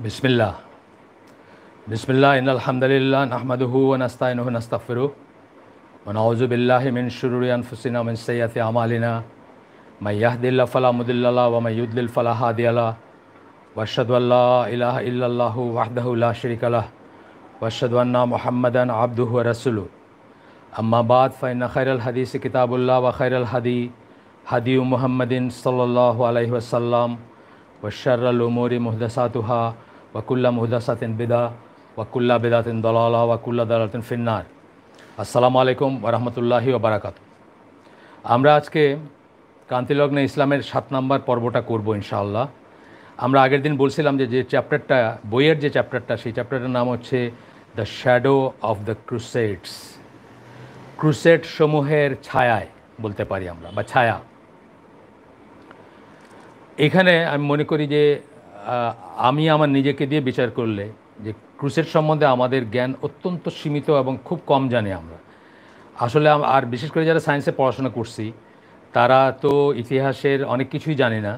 बिस्मिल्लाह बिस्मिल्लाह इन्नल हम्दुलिल्लाह नहमदुहु व नस्तईनुहु व नस्तगफिरुहु व नऊज़ु बिल्लाहि मिन शुरूरि अनफुसिना व मिन सय्यिआति अमालिना मय यहदिल्लाहु फला मुदिल्ल लहु व मय युद्लिल फला हादिय लहु व अशहदु अल्ला इलाहा इल्लल्लाहु वहदहु ला शरीका लहु व अशहदु अन्ना मुहम्मदन अब्दुहु व रसूलुहु अम्मा बाद फ़इन्न खैरल हदीस किताबुल्लाह व खैरल हदी हदी मुहम्मदिन सल्लल्लाहु अलैहि वसल्लम व शर्रल उमूरि मुहदसातुहा वकुल्ला मुहदसातिन बिदा वकुल्ला बिदातिन दलाला वकुल्ला दलालातिन फिन्नार। अस्सलामु आलैकुम वरहमतुल्लाहि वबरकातुहू। আমরা আজকে কান্তিলগ্নে ইসলামের 7 নম্বর পর্বটা করব ইনশাআল্লাহ। আমরা আগের দিন বলছিলাম যে চ্যাপ্টারটা বইয়ের যে চ্যাপ্টারটা সেই চ্যাপ্টারটার নাম হচ্ছে the shadow of the crusades. Crusade সমূহের ছায়ায় বলতে পারি আমরা, বা ছায়া। এখানে আমি মনে করি যে আমি আমার নিজেকে দিয়ে বিচার করলে যে ক্রুসেড সম্বন্ধে আমাদের জ্ঞান অত্যন্ত সীমিত এবং খুব কম জানি আমরা আসলে। আর বিশেষ করে যারা সায়েন্সে পড়াশোনা করছি তারা তো ইতিহাসের অনেক কিছুই জানি না।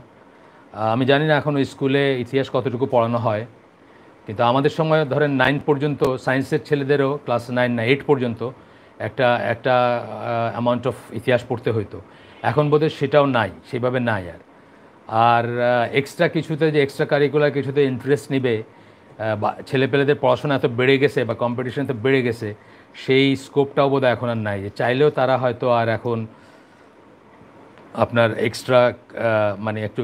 আমি জানি না এখনও স্কুলে ইতিহাস কতটুকু পড়ানো হয়, কিন্তু আমাদের সময় ধরেন 9 পর্যন্ত সায়েন্সের ছেলেদেরও ক্লাস 9 না 8 পর্যন্ত একটা অ্যামাউন্ট অফ ইতিহাস পড়তে হইতো। এখন বোধহয় সেটাও নাই, সেভাবে নাই। আর এক্সট্রা কিছুতে যে এক্সট্রা কারিকুলার কিছুতে ইন্টারেস্ট নেবে বা ছেলেপেলেদের পড়াশোনা এত বেড়ে গেছে বা কম্পিটিশন এত বেড়ে গেছে, সেই স্কোপটাও বোধহয় এখন আর নাই। যে চাইলেও তারা হয়তো আর এখন আপনার এক্সট্রা মানে একটু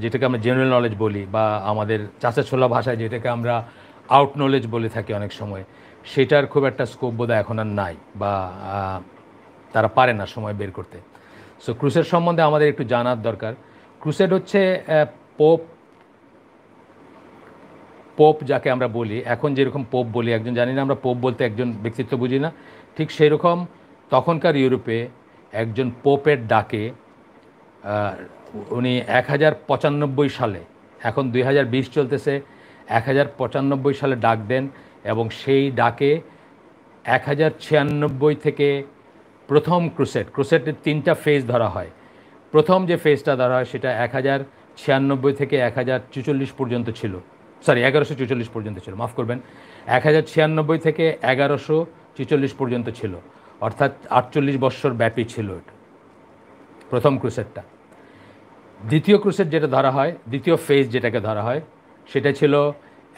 যেটাকে আমরা জেনারেল নলেজ বলি বা আমাদের চাচা ছোলা ভাষায় যেটাকে আমরা আউট নলেজ বলে থাকি অনেক সময়, সেটার খুব একটা স্কোপ বোধহয় এখন আর নাই বা তারা পারে না সময় বের করতে। সো ক্রুসেড সম্বন্ধে আমাদের একটু জানার দরকার। ক্রুসেড হচ্ছে পোপ যাকে আমরা বলি, এখন যেরকম পোপ বলি একজন, জানি না আমরা পোপ বলতে একজন ব্যক্তিত্ব বুঝি না, ঠিক সেই রকম তখনকার ইউরোপে একজন পোপের ডাকে উনি 1095 সালে, এখন 2020 চলতেছে, 1095 সালে ডাক দেন এবং সেই ডাকে 1096 থেকে প্রথম ক্রুসেডের 3টা ফেজ ধরা হয়। প্রথম যে ফেজটা ধরা হয় সেটা 1096 থেকে 1044 পর্যন্ত ছিল, 1144 পর্যন্ত ছিল, মাফ করবেন, 1096 থেকে 1144 পর্যন্ত ছিল, অর্থাৎ 48 বৎসর ব্যাপী ছিল এটা প্রথম ক্রুসেডটা। দ্বিতীয় ক্রুসেড যেটা ধরা হয়, দ্বিতীয় ফেজ যেটাকে ধরা হয়, সেটা ছিল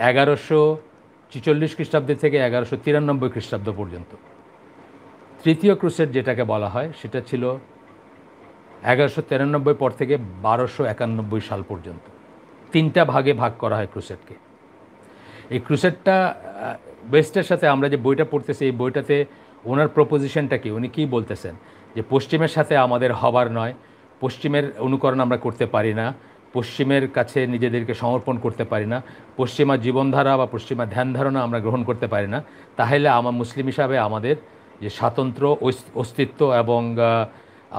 1146 খ্রিস্টাব্দ থেকে 1193 খ্রিস্টাব্দ পর্যন্ত। তৃতীয় ক্রুসেড যেটাকে বলা হয় সেটা ছিল 1193 পর থেকে 1291 সাল পর্যন্ত। 3টা ভাগে ভাগ করা হয় ক্রুসেডকে। এই ক্রুসেডটা ওয়েস্টের সাথে আমরা যে বইটা পড়তেছি, এই বইটাতে ওনার প্রপোজিশনটা কি, উনি কী বলতেছেন যে পশ্চিমের সাথে আমাদের হবার নয়, পশ্চিমের অনুকরণ আমরা করতে পারি না, পশ্চিমের কাছে নিজেদেরকে সমর্পণ করতে পারি না, পশ্চিমা জীবনধারা বা পশ্চিমা ধ্যান ধারণা আমরা গ্রহণ করতে পারি না। তাহলে আমার মুসলিম হিসাবে আমাদের যে স্বাতন্ত্র্য অস্তিত্ব এবং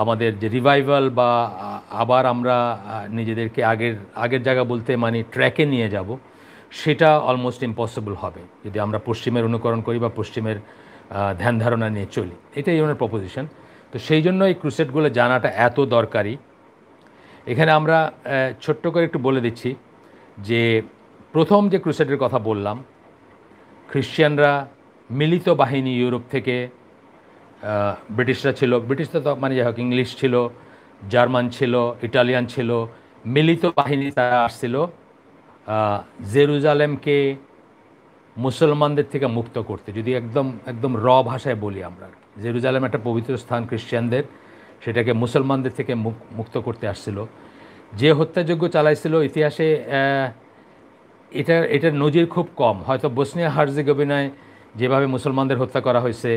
আমাদের যে রিভাইভাল বা আবার আমরা নিজেদেরকে আগের জায়গা বলতে মানে ট্র্যাকে নিয়ে যাব, সেটা অলমোস্ট ইম্পসিবল হবে যদি আমরা পশ্চিমের অনুকরণ করি বা পশ্চিমের ধ্যান ধারণা নিয়ে চলি। এটাই ওনার প্রপোজিশন। তো সেই জন্য এই ক্রুসেডগুলো জানাটা এত দরকারি। এখানে আমরা ছোট্ট করে একটু বলে দিচ্ছি যে প্রথম যে ক্রুসেডের কথা বললাম, খ্রিশ্চানরা মিলিত বাহিনী ইউরোপ থেকে, ব্রিটিশরা ছিল, ব্রিটিশরা তো মানে যাই হোক, ইংলিশ ছিল, জার্মান ছিল, ইটালিয়ান ছিল, মিলিত বাহিনী তারা আসছিল জেরুজালেমকে মুসলমানদের থেকে মুক্ত করতে। যদি একদম ভাষায় বলি আমরা, জেরুজালেম একটা পবিত্র স্থান খ্রিশ্চানদের, সেটাকে মুসলমানদের থেকে মুক্ত করতে আসছিল। যে হত্যাযজ্ঞ চালাইছিল ইতিহাসে এটার নজির খুব কম। হয়তো বসনিয়া হার্জেগোভিনায় যেভাবে মুসলমানদের হত্যা করা হয়েছে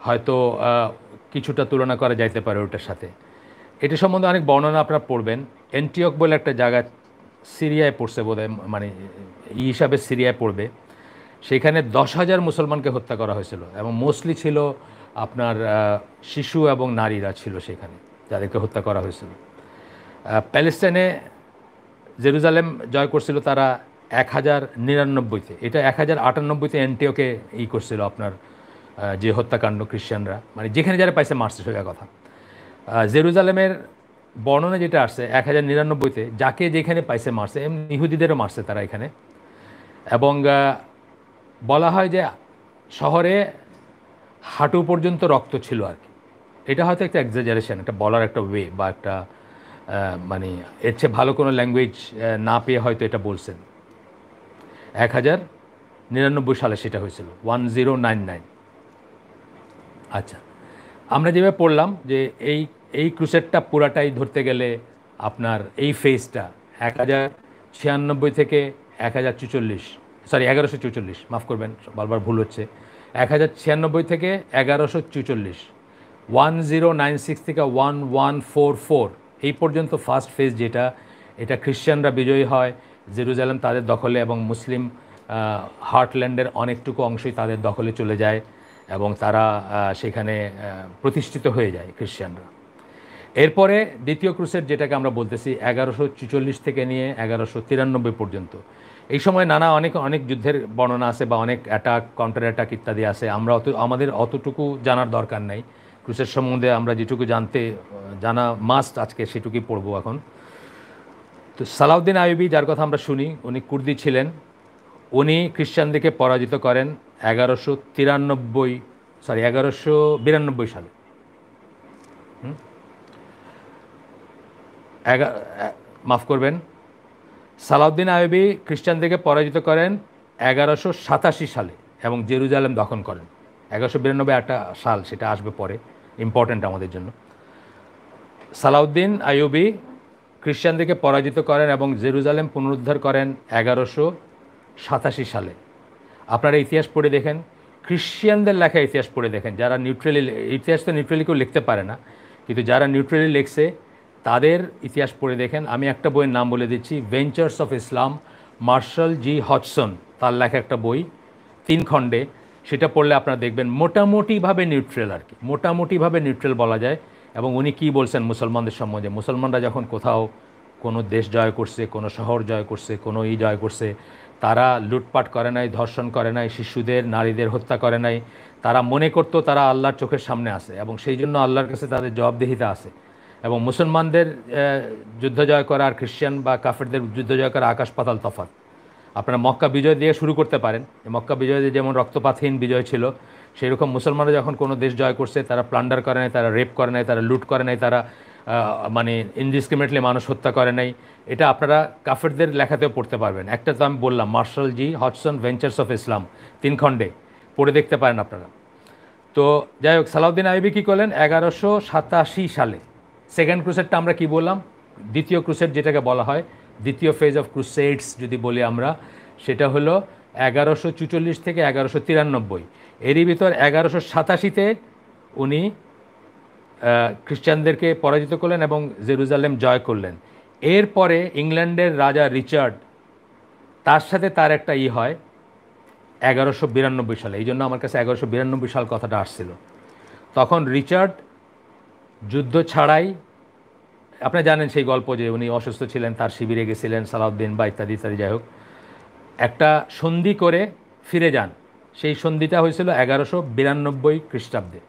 হয়তো কিছুটা তুলনা করা যাইতে পারে ওটার সাথে। এটা সম্বন্ধে অনেক বর্ণনা আপনারা পড়বেন। অ্যান্টিওক বলে একটা জায়গা সিরিয়ায় পড়ছে বোধহয়, মানে হিসাবে সিরিয়ায় পড়বে, সেখানে 10,000 মুসলমানকে হত্যা করা হয়েছিল এবং মোস্টলি ছিল আপনার শিশু এবং নারীরা ছিল সেখানে যাদেরকে হত্যা করা হয়েছিল। প্যালেস্টাইনে জেরুজালেম জয় করছিল তারা 1099-তে, এটা 1098-তে অ্যান্টিওকে করছিল আপনার যে হত্যাকাণ্ড খ্রিশ্চানরা, মানে যেখানে যারা পাইছে মারছে, সোজা কথা। জেরুজালেমের বর্ণনা যেটা আসছে 1099-তে, যাকে যেখানে পাইছে মারছে, এমনি ইহুদিদেরও মারছে তারা এখানে। এবং বলা হয় যে শহরে হাঁটু পর্যন্ত রক্ত ছিল আর কি। এটা হয়তো একটা এক্সাজারেশন, একটা বলার একটা ওয়ে বা একটা মানে এর চেয়ে ভালো কোনো ল্যাঙ্গুয়েজ না পেয়ে হয়তো এটা বলছেন। 1099 সালে সেটা হয়েছিল, 1099। আচ্ছা, আমরা যেভাবে পড়লাম যে এই এই ক্রুসেডটা পুরাটাই ধরতে গেলে আপনার এই ফেজটা 1096 থেকে 1044, সরি 1144, মাফ করবেন বারবার ভুল হচ্ছে, 1096 থেকে 1144, 1096 থেকে 1144 এই পর্যন্ত ফার্স্ট ফেজ যেটা, এটা খ্রিশ্চানরা বিজয়ী হয়, জেরুজালেম তাদের দখলে এবং মুসলিম হার্টল্যান্ডের অনেকটুকু অংশই তাদের দখলে চলে যায় এবং তারা সেখানে প্রতিষ্ঠিত হয়ে যায় খ্রিশ্চানরা। এরপরে দ্বিতীয় ক্রুসেড যেটাকে আমরা বলতেছি 1144 থেকে নিয়ে 1193 পর্যন্ত, এই সময় নানা অনেক যুদ্ধের বর্ণনা আছে বা অনেক অ্যাটাক, কাউন্টার অ্যাটাক ইত্যাদি আছে। আমাদের অতটুকু জানার দরকার নাই। ক্রুসেড সম্বন্ধে আমরা যেটুকু জানা মাস্ট আজকে সেটুকুই পড়বো এখন। তো সালাউদ্দিন আইয়ুবী, যার কথা আমরা শুনি, উনি কুর্দি ছিলেন। উনি খ্রিশ্চানদেরকে পরাজিত করেন 1192 সালে। মাফ করবেন, সালাউদ্দিন আইয়ুবী খ্রিস্টানদেরকে পরাজিত করেন 1187 সালে এবং জেরুজালেম দখল করেন। 1192 একটা সাল, সেটা আসবে পরে, ইম্পর্ট্যান্ট আমাদের জন্য। সালাউদ্দিন আইয়ুবী খ্রিস্টানদেরকে পরাজিত করেন এবং জেরুজালেম পুনরুদ্ধার করেন 1187 সালে। আপনারা ইতিহাস পড়ে দেখেন, খ্রিশ্চিয়ানদের লেখা ইতিহাস পড়ে দেখেন, যারা নিউট্রালি, ইতিহাস তো নিউট্রালি কেউ লিখতে পারে না, কিন্তু যারা নিউট্রালি লিখছে তাদের ইতিহাস পড়ে দেখেন। আমি একটা বইয়ের নাম বলে দিচ্ছি, ventures of Islam, Marshall G Hodgson, তার লেখা একটা বই, 3 খণ্ডে। সেটা পড়লে আপনারা দেখবেন মোটামুটিভাবে নিউট্রাল আর কি, মোটামুটিভাবে নিউট্রাল বলা যায়। এবং উনি কী বলছেন মুসলমানদের সম্বন্ধে, মুসলমানরা যখন কোথাও কোনো দেশ জয় করছে, কোনো শহর জয় করছে, কোনো জয় করছে, তারা লুটপাট করে নাই, ধর্ষণ করে নাই, শিশুদের নারীদের হত্যা করে নাই। তারা মনে করতো তারা আল্লাহর চোখের সামনে আছে এবং সেই জন্য আল্লাহর কাছে তাদের জবাবদিহিতা আছে। এবং মুসলমানদের যুদ্ধ জয় করা আর খ্রিশ্চান বা কাফেরদের যুদ্ধ জয় করা আকাশ পাতাল তফাৎ। আপনারা মক্কা বিজয় দিয়ে শুরু করতে পারেন। মক্কা বিজয় দিয়ে যেমন রক্তপাতহীন বিজয় ছিল, সেই রকম মুসলমানরা যখন কোনো দেশ জয় করছে, তারা প্লান্ডার করে নাই, তারা রেপ করে নাই, তারা লুট করে নাই, তারা মানে ইনডিসক্রিমিনেটলি মানুষ হত্যা করে নাই। এটা আপনারা কাফেরদের লেখাতেও পড়তে পারবেন। একটা তো আমি বললাম, Marshall G Hodgson, Ventures of Islam, 3 খণ্ডে পড়ে দেখতে পারেন আপনারা। তো যাই হোক, সালাউদ্দিন আইয়ুবী কী করলেন 1187 সালে। সেকেন্ড ক্রুসেডটা আমরা কি বললাম, দ্বিতীয় ক্রুসেড যেটাকে বলা হয়, দ্বিতীয় ফেজ অফ ক্রুসেডস যদি বলি আমরা, সেটা হলো 1144 থেকে 1193। এরই ভিতর 1187-তে উনি খ্রিস্টানদেরকে পরাজিত করলেন এবং জেরুজালেম জয় করলেন। এরপরে ইংল্যান্ডের রাজা রিচার্ড, তার সাথে তার একটা হয় 1192 সালে। এই জন্য আমার কাছে 1192 সাল কথাটা আসছিল। তখন রিচার্ড যুদ্ধ ছাড়াই, আপনারা জানেন সেই গল্প যে উনি অসুস্থ ছিলেন, তার শিবিরে গেছিলেন সালাউদ্দিন বা ইত্যাদি ইত্যাদি, যাই হোক, একটা সন্ধি করে ফিরে যান। সেই সন্ধিটা হয়েছিল 1192 খ্রিস্টাব্দে।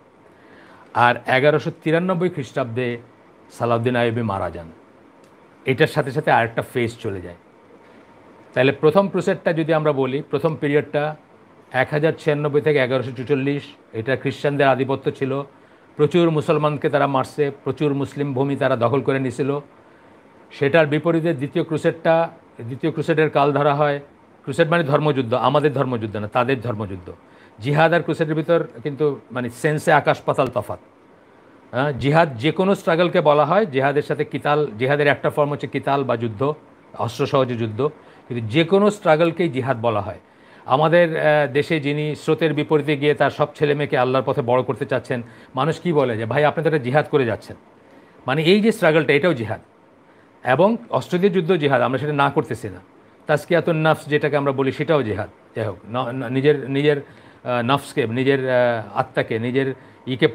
আর 1193 খ্রিস্টাব্দে সালাউদ্দিন আইয়ুবী মারা যান। এটার সাথে সাথে আরেকটা ফেজ চলে যায়। তাহলে প্রথম ক্রুসেডটা যদি আমরা বলি, প্রথম পিরিয়ডটা 1096 থেকে 1144, এটা খ্রিস্টানদের আধিপত্য ছিল, প্রচুর মুসলমানকে তারা মারছে, প্রচুর মুসলিম ভূমি তারা দখল করে নিয়েছিল। সেটার বিপরীতে দ্বিতীয় ক্রুসেডের কাল ধরা হয়, ক্রুসেড মানে ধর্মযুদ্ধ, আমাদের ধর্মযুদ্ধ না, তাদের ধর্মযুদ্ধ। জিহাদ আর ক্রুসেডের ভিতর কিন্তু মানে সেন্সে আকাশ পাতাল তফাৎ। জিহাদ যে কোনো স্ট্রাগলকে বলা হয়, জিহাদের সাথে কিতাল, জিহাদের একটা ফর্ম হচ্ছে কিতাল বা যুদ্ধ, অস্ত্র সহজে যুদ্ধ, কিন্তু যে কোনো স্ট্রাগলকেই জিহাদ বলা হয়। আমাদের দেশে যিনি স্রোতের বিপরীতে গিয়ে তার সব ছেলে মেয়েকে আল্লাহর পথে বড় করতে চাচ্ছেন, মানুষ কি বলে যে ভাই আপনি তো একটা জিহাদ করে যাচ্ছেন, মানে এই যে স্ট্রাগলটা এটাও জিহাদ। এবং অস্ত্র দিয়ে যুদ্ধ জিহাদ, আমরা সেটা না করতেছি না। তাজকিয়াতুন নফস যেটাকে আমরা বলি, সেটাও জিহাদ। যাই হোক, নিজের নফসকে, নিজের আত্মাকে, নিজের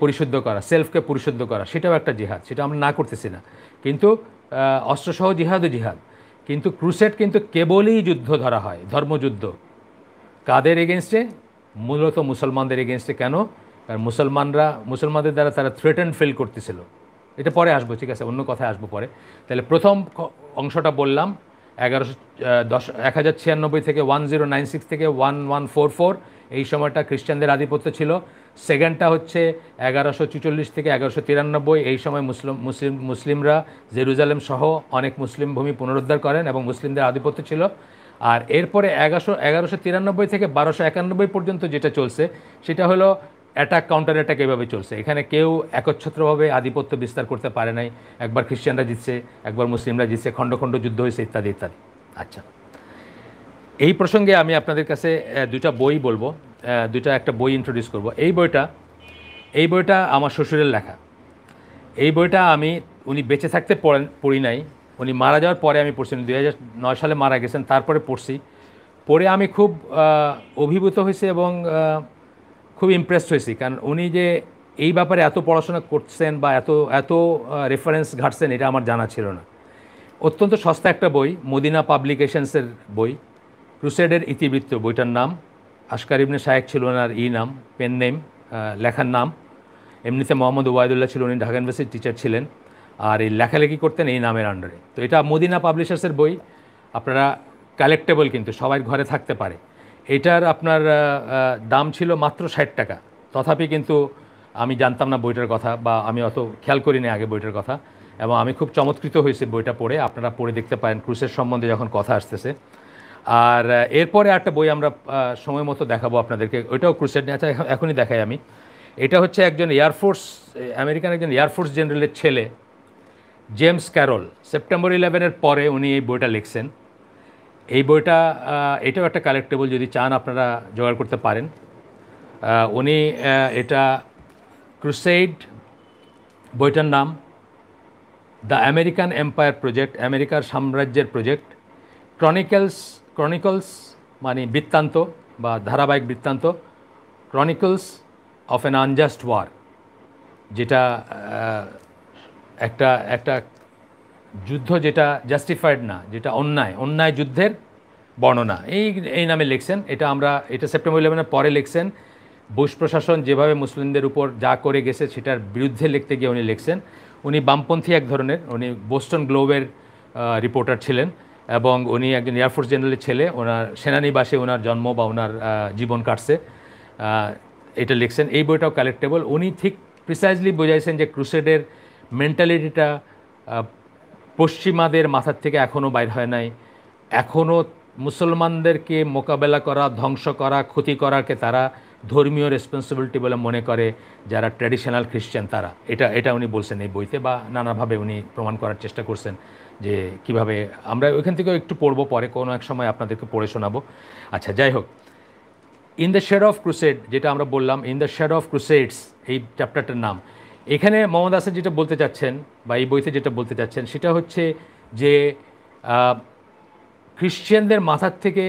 পরিশুদ্ধ করা, সেলফকে পরিশুদ্ধ করা, সেটাও একটা জিহাদ, সেটা আমরা না করতেছি না। কিন্তু অস্ত্রসহ জিহাদও জিহাদ। কিন্তু ক্রুসেড কিন্তু কেবলই যুদ্ধ ধরা হয়, ধর্মযুদ্ধ। কাদের এগেনস্টে? মূলত মুসলমানদের এগেনস্টে। কেন? কারণ মুসলমানদের দ্বারা তারা থ্রেটেন্ড ফিল করতেছিল। এটা পরে আসবো, ঠিক আছে, অন্য কথায় আসবো পরে। তাহলে প্রথম অংশটা বললাম 1096 থেকে 1096 থেকে 1144, এই সময়টা খ্রিস্টানদের আধিপত্য ছিল। সেকেন্ডটা হচ্ছে 1144 থেকে 1193, এই সময় মুসলিমরা জেরুজালেম সহ অনেক মুসলিম ভূমি পুনরুদ্ধার করেন এবং মুসলিমদের আধিপত্য ছিল। আর এরপরে 1193 থেকে 1291 পর্যন্ত যেটা চলছে সেটা হলো অ্যাটাক কাউন্টার অ্যাটাক, এভাবে চলছে। এখানে কেউ একচ্ছত্রভাবে আধিপত্য বিস্তার করতে পারে নাই। একবার খ্রিস্টানরা জিতছে, একবার মুসলিমরা জিতছে, খণ্ড খণ্ড যুদ্ধ হয়েছে, ইত্যাদি ইত্যাদি। আচ্ছা, এই প্রসঙ্গে আমি আপনাদের কাছে দুইটা বই বলবো, একটা বই ইন্ট্রোডিউস করব। এই বইটা আমার শ্বশুরের লেখা। এই বইটা উনি বেঁচে থাকতে পড়ি নাই, উনি মারা যাওয়ার পরে আমি পড়ছি। 2009 সালে মারা গেছেন, তারপরে পড়ে আমি খুব অভিভূত হয়েছি এবং খুব ইমপ্রেসড হয়েছি। কারণ উনি যে এই ব্যাপারে এত পড়াশোনা করছেন বা এত রেফারেন্স ঘাটছেন, এটা আমার জানা ছিল না। অত্যন্ত সস্তা একটা বই, মদিনা পাবলিকেশনসের বই, ক্রুসেডের ইতিবৃত্ত বইটার নাম। আসকার ইবনে শায়েখ ছিল ওনার নাম, পেন নেম, লেখার নাম। এমনিতে মোহাম্মদ ওবায়দুল্লাহ ছিল, উনি ঢাকা ইউনিভার্সিটির টিচার ছিলেন, আর এই লেখালেখি করতেন এই নামের আন্ডারে। তো এটা মদিনা পাবলিশার্সের বই, আপনারা কালেক্টেবল, কিন্তু সবার ঘরে থাকতে পারে। এটার আপনার দাম ছিল মাত্র 60 টাকা। তথাপি কিন্তু আমি জানতাম না বইটার কথা, বা আমি অত খেয়াল করিনি আগে বইটার কথা, এবং আমি খুব চমৎকৃত হয়েছি বইটা পড়ে। আপনারা পড়ে দেখতে পারেন ক্রুসের সম্বন্ধে যখন কথা আসতেছে। আর এরপরে একটা বই আমরা সময় মতো দেখাবো আপনাদেরকে, ওইটাও ক্রুসেড নিয়ে। আচ্ছা, এখনই দেখাই আমি। এটা হচ্ছে একজন আমেরিকান একজন এয়ারফোর্স জেনারেলের ছেলে, জেমস ক্যারল। সেপ্টেম্বর 11-এর পরে উনি এই বইটা লিখছেন। এই বইটা এটাও একটা কালেক্টেবল, যদি চান আপনারা জোগাড় করতে পারেন। উনি এটা ক্রুসেড, বইটার নাম দ্য আমেরিকান এম্পায়ার প্রজেক্ট, আমেরিকার সাম্রাজ্যের প্রজেক্ট। ক্রনিকলস মানে বৃত্তান্ত বা ধারাবাহিক বৃত্তান্ত, chronicles of an unjust war, যেটা একটা যুদ্ধ যেটা জাস্টিফাইড না, যেটা অন্যায় যুদ্ধের বর্ণনা, এই নামে লিখছেন। এটা সেপ্টেম্বর 11-এর পরে লিখছেন। বুশ প্রশাসন যেভাবে মুসলিমদের উপর যা করে গেছে সেটার বিরুদ্ধে লিখতে গিয়ে উনি লিখছেন। উনি বামপন্থী এক ধরনের, উনি বোস্টন গ্লোবের রিপোর্টার ছিলেন, এবং উনি একজন এয়ারফোর্স জেনারেলের ছেলে। ওনার সেনানিবাসে ওনার জন্ম বা ওনার জীবন কাটছে। এটা লিখছেন। এই বইটাও কালেক্টেবল। উনি ঠিক প্রিসাইজলি বোঝাইছেন যে ক্রুসেডের মেন্টালিটিটা পশ্চিমাদের মাথার থেকে এখনও বাইর হয় নাই। এখনও মুসলমানদেরকে মোকাবেলা করা, ধ্বংস করা, ক্ষতি করাকে তারা ধর্মীয় রেসপন্সিবিলিটি বলে মনে করে, যারা ট্র্যাডিশনাল খ্রিস্টান তারা। এটা উনি বলছেন এই বইতে, বা নানাভাবে উনি প্রমাণ করার চেষ্টা করছেন যে কিভাবে। আমরা ওইখান থেকেও একটু পড়বো পরে, কোনো এক সময় আপনাদেরকে পড়ে শোনাবো। আচ্ছা, যাই হোক, in the shadow of crusade, যেটা আমরা বললাম, ইন দ্য শ্যাডো অফ ক্রুসেডস, এই চ্যাপ্টারটার নাম। এখানে মোহাম্মদ হাসান যেটা বলতে চাচ্ছেন, বা এই বইতে যেটা বলতে চাচ্ছেন, সেটা হচ্ছে যে খ্রিশ্চানদের মাথার থেকে